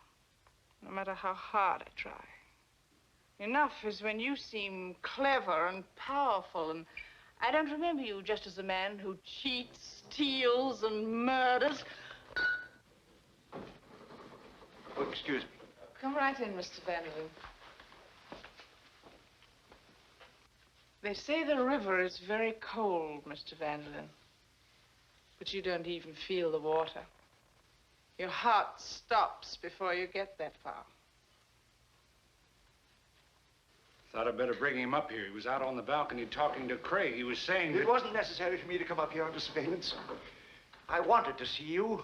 no matter how hard I try. Enough is when you seem clever and powerful, and I don't remember you just as a man who cheats, steals, and murders. Oh, excuse me. Come right in, Mr. Vanderlyn. They say the river is very cold, Mr. Vanderlyn. But you don't even feel the water. Your heart stops before you get that far. Thought I'd better bring him up here. He was out on the balcony talking to Craig. He was saying that... It wasn't necessary for me to come up here under surveillance. I wanted to see you.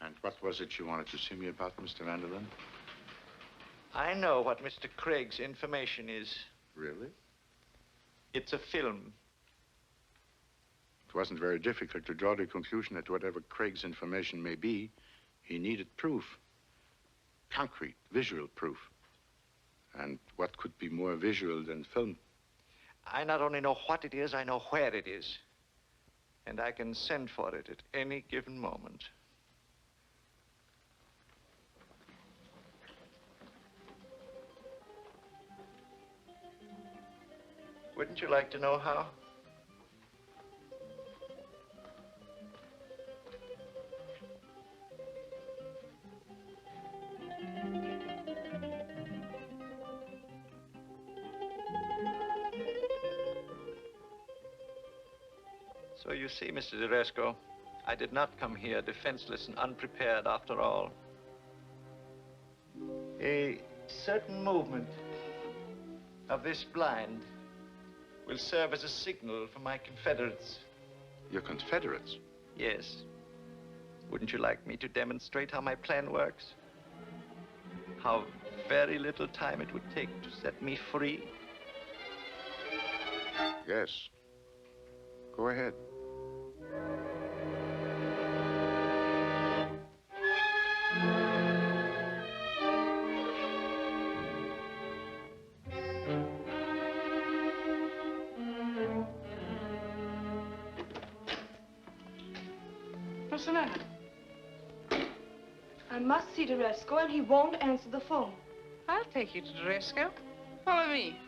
And what was it you wanted to see me about, Mr. Vanderlyn? I know what Mr. Craig's information is. Really? It's a film. It wasn't very difficult to draw the conclusion that whatever Craig's information may be, he needed proof. Concrete, visual proof. And what could be more visual than film? I not only know what it is, I know where it is. And I can send for it at any given moment. Wouldn't you like to know how? So you see, Mr. D'Resco, I did not come here defenseless and unprepared after all. A certain movement of this blind will serve as a signal for my confederates. Your confederates? Yes. Wouldn't you like me to demonstrate how my plan works? How very little time it would take to set me free? Yes. Go ahead. What's the matter? I must see D'Resco, and he won't answer the phone. I'll take you to D'Resco. Follow me.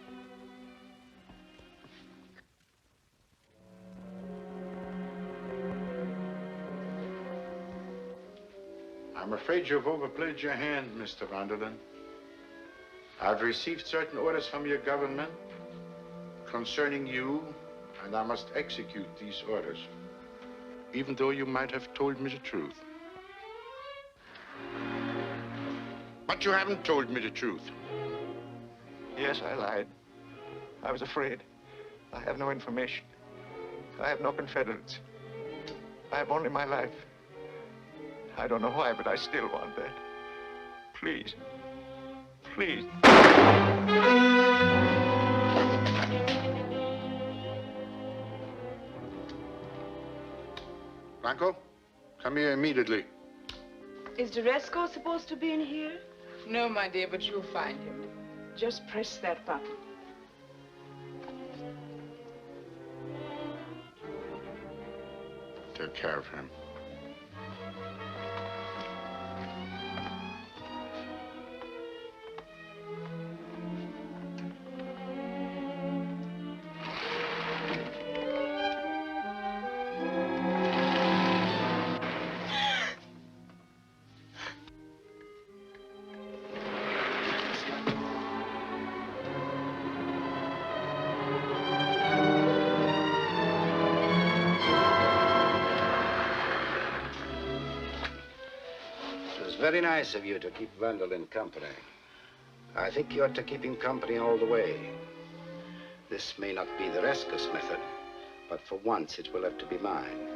I'm afraid you've overplayed your hand, Mr. Vanderlyn. I've received certain orders from your government concerning you, and I must execute these orders, even though you might have told me the truth. But you haven't told me the truth. Yes, I lied. I was afraid. I have no information. I have no confederates. I have only my life. I don't know why, but I still want that. Please. Please. Blanco, come here immediately. Is D'Resco supposed to be in here? No, my dear, but you'll find him. Just press that button. Take care of him. Very nice of you to keep Vanderlyn company. I think you ought to keep him company all the way. This may not be the Rescus method, but for once it will have to be mine.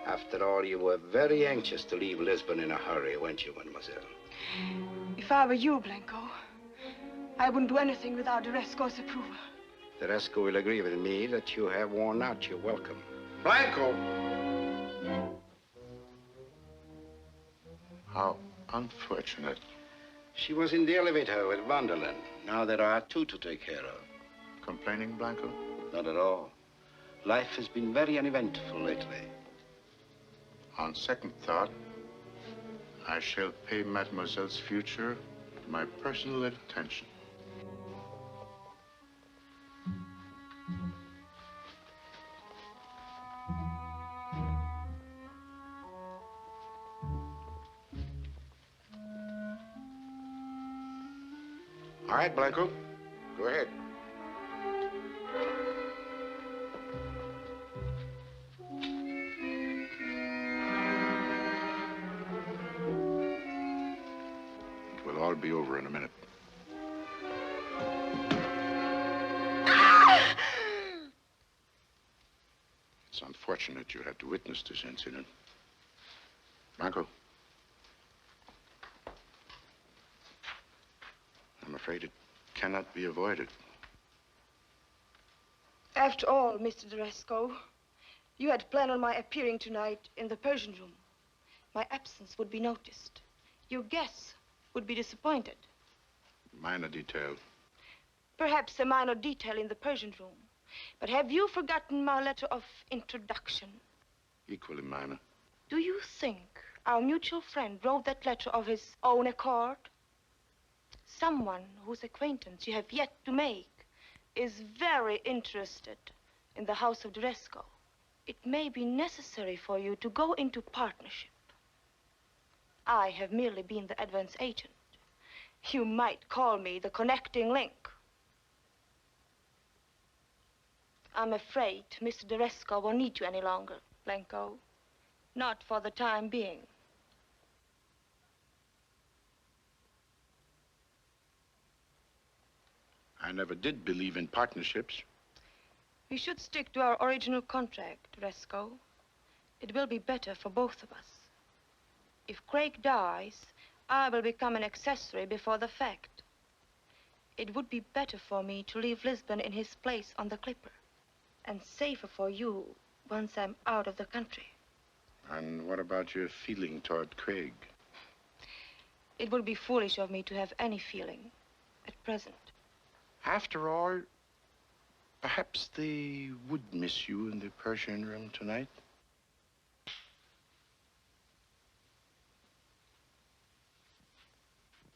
After all, you were very anxious to leave Lisbon in a hurry, weren't you, mademoiselle? If I were you, Blanco, I wouldn't do anything without D'Resco's approval. The Resco will agree with me that you have worn out your welcome. Blanco! How unfortunate. She was in the elevator with Vanderlyn. Now there are two to take care of. Complaining, Blanco? Not at all. Life has been very uneventful lately. On second thought, I shall pay Mademoiselle's future my personal attention. All right, Blanco, go ahead. It will all be over in a minute. It's unfortunate you had to witness this incident. Blanco. I'm afraid it cannot be avoided. After all, Mr. D'Resco, you had planned on my appearing tonight in the Persian room. My absence would be noticed. Your guests would be disappointed. Minor detail. Perhaps a minor detail in the Persian room. But have you forgotten my letter of introduction? Equally minor. Do you think our mutual friend wrote that letter of his own accord? Someone whose acquaintance you have yet to make is very interested in the house of D'Resco. It may be necessary for you to go into partnership. I have merely been the advance agent. You might call me the connecting link. I'm afraid Mr. D'Resco won't need you any longer, Blanco. Not for the time being. I never did believe in partnerships. We should stick to our original contract, D'Resco. It will be better for both of us. If Craig dies, I will become an accessory before the fact. It would be better for me to leave Lisbon in his place on the Clipper, and safer for you once I'm out of the country. And what about your feeling toward Craig? It would be foolish of me to have any feeling at present. After all, perhaps they would miss you in the Persian room tonight.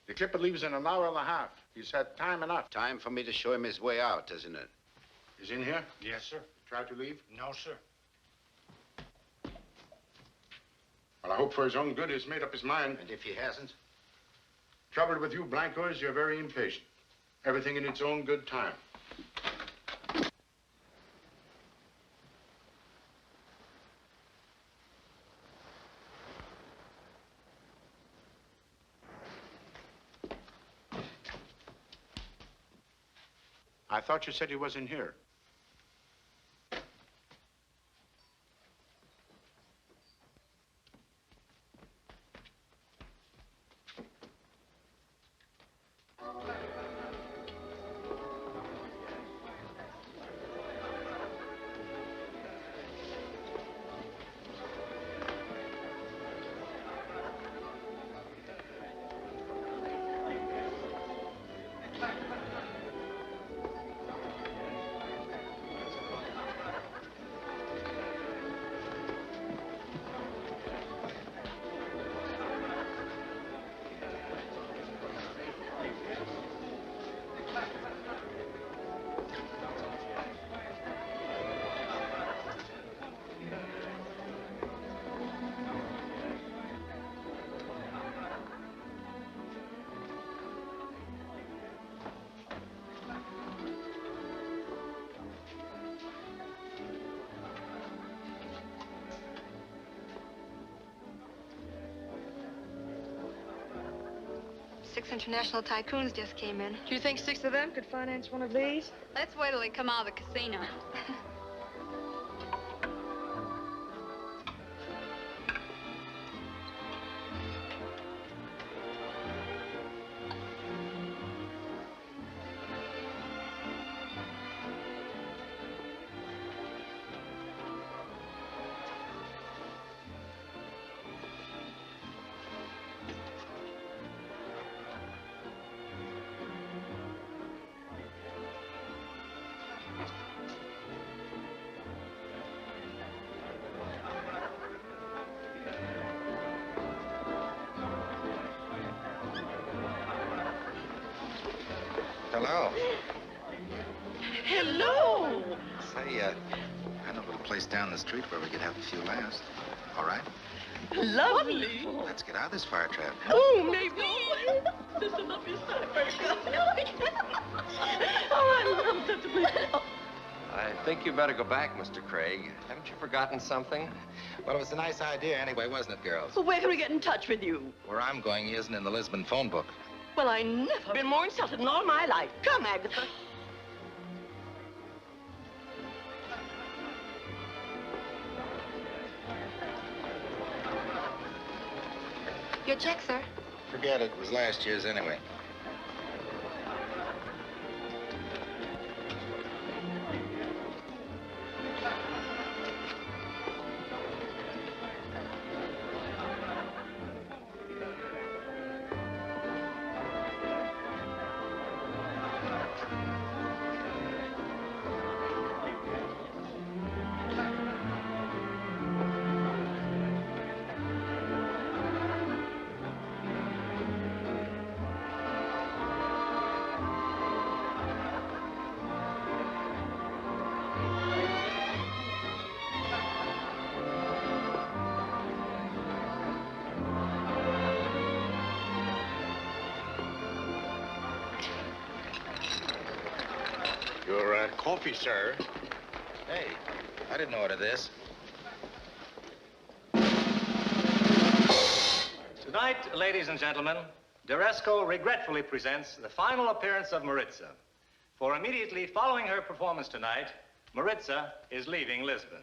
The Clipper leaves in an hour and a half. He's had time enough. Time for me to show him his way out, isn't it? He's in here? Yes, sir. Try to leave? No, sir. Well, I hope for his own good he's made up his mind. And if he hasn't? Trouble with you, Blanco, is you're very impatient. Everything in its own good time. I thought you said he was in here. Six international tycoons just came in. Do you think 6 of them could finance one of these? Let's wait till they come out of the casino. Hello. Hello! Say, I know a little place down the street where we could have a few laughs. All right? Lovely. Let's get out of this fire trap. Oh, maybe. This is not your sniper. Oh, I love such a place. I think you better go back, Mr. Craig. Haven't you forgotten something? Well, it was a nice idea anyway, wasn't it, girls? Well, where can we get in touch with you? Where I'm going isn't in the Lisbon phone book. Well, I never been more insulted in all my life. Come, Agatha. Your check, sir. Forget it. It was last year's anyway. Your coffee, sir. Hey, I didn't order this. Tonight, ladies and gentlemen, D'Resco regretfully presents the final appearance of Marita. For immediately following her performance tonight, Marita is leaving Lisbon.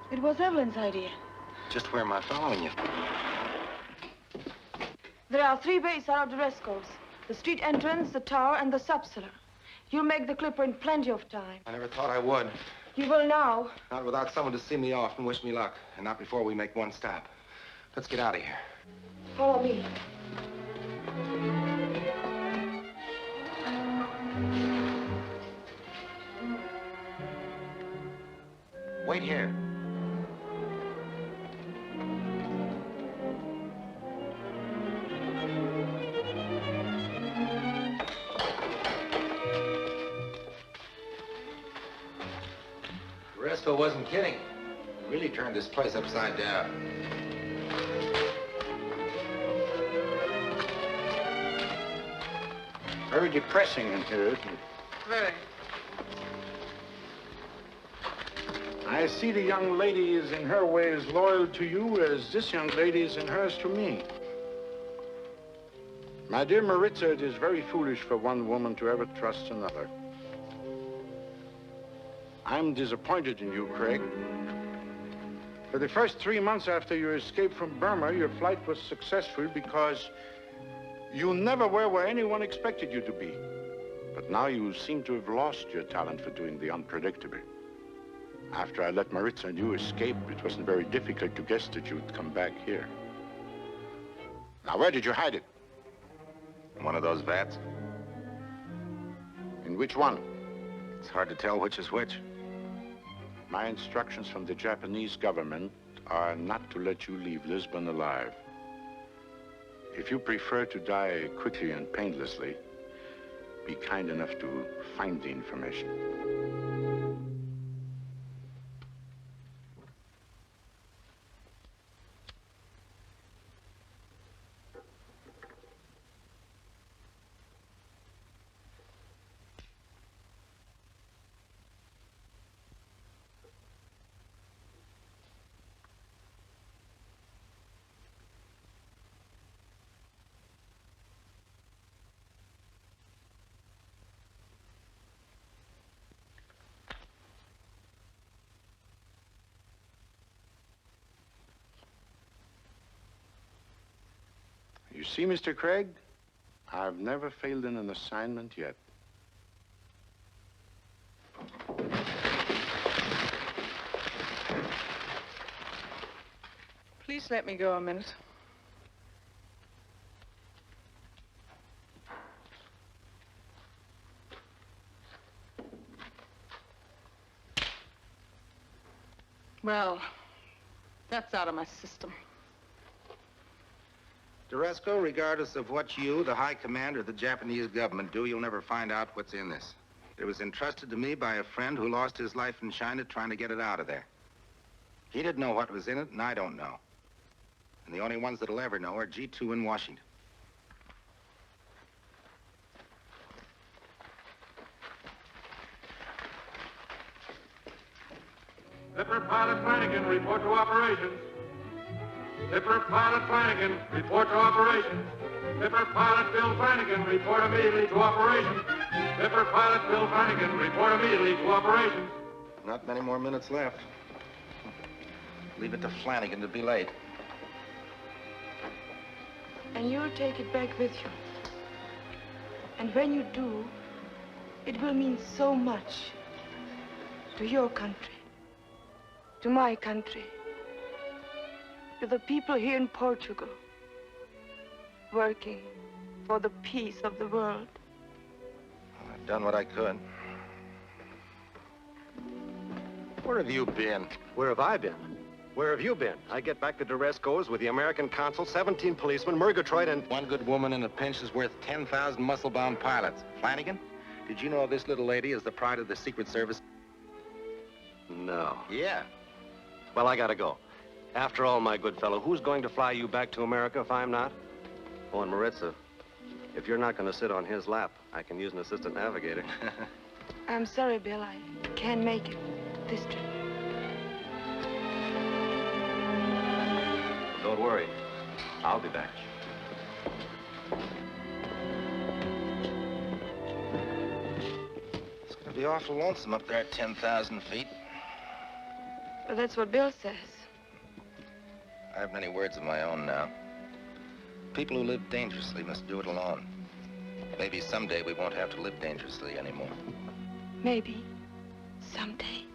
It was Evelyn's idea. Just where am I following you? There are 3 bays around D'Resco's. The street entrance, the tower, and the sub-cellar. You'll make the Clipper in plenty of time. I never thought I would. You will now. Not without someone to see me off and wish me luck. And not before we make one stop. Let's get out of here. Follow me. Wait here. D'Resco wasn't kidding. He really turned this place upside down. Very depressing in here, isn't it? Very. I see the young lady is in her way as loyal to you as this young lady is in hers to me. My dear Marita, it is very foolish for one woman to ever trust another. I'm disappointed in you, Craig. For the first 3 months after your escape from Burma, your flight was successful because you never were where anyone expected you to be. But now you seem to have lost your talent for doing the unpredictable. After I let Marita and you escape, it wasn't very difficult to guess that you'd come back here. Now, where did you hide it? In one of those vats. In which one? It's hard to tell which is which. My instructions from the Japanese government are not to let you leave Lisbon alive. If you prefer to die quickly and painlessly, be kind enough to find the information. You see, Mr. Craig, I've never failed in an assignment yet. Please let me go a minute. Well, that's out of my system. D'Resco, regardless of what you, the High Command, or the Japanese government do, you'll never find out what's in this. It was entrusted to me by a friend who lost his life in China trying to get it out of there. He didn't know what was in it, and I don't know. And the only ones that'll ever know are G2 in Washington. The Clipper Pilot Flanagan, report to operations. Clipper Pilot Flanagan, report to operations. Clipper Pilot Bill Flanagan, report immediately to operations. Clipper Pilot Bill Flanagan, report immediately to operations. Not many more minutes left. Leave it to Flanagan to be late. And you'll take it back with you. And when you do, it will mean so much to your country, to my country, to the people here in Portugal, working for the peace of the world. I've done what I could. Where have you been? Where have I been? Where have you been? I get back to Doresco's with the American consul, 17 policemen, Murgatroyd, and... One good woman in a pinch is worth 10,000 muscle-bound pilots. Flanagan, did you know this little lady is the pride of the Secret Service? No. Yeah. Well, I gotta go. After all, my good fellow, who's going to fly you back to America if I'm not? Oh, and Maritza, if you're not going to sit on his lap, I can use an assistant navigator. I'm sorry, Bill. I can't make it this trip. Don't worry. I'll be back. It's going to be awful lonesome up there at 10,000 feet. Well, that's what Bill says. I have many words of my own now. People who live dangerously must do it alone. Maybe someday we won't have to live dangerously anymore. Maybe. Someday.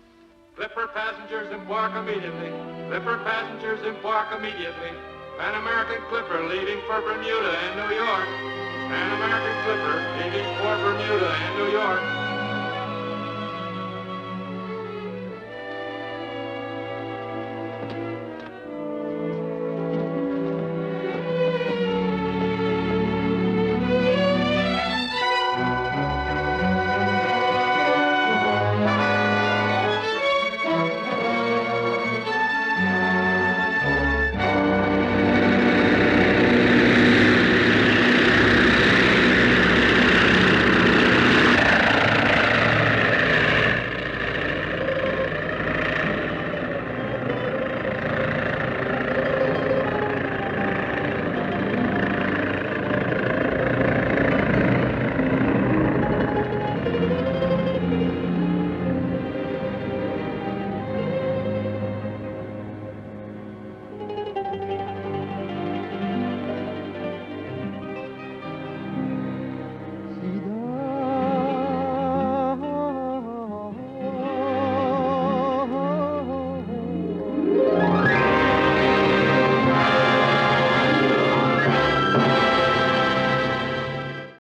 Clipper passengers embark immediately. Clipper passengers embark immediately. Pan American Clipper leaving for Bermuda and New York. Pan American Clipper leaving for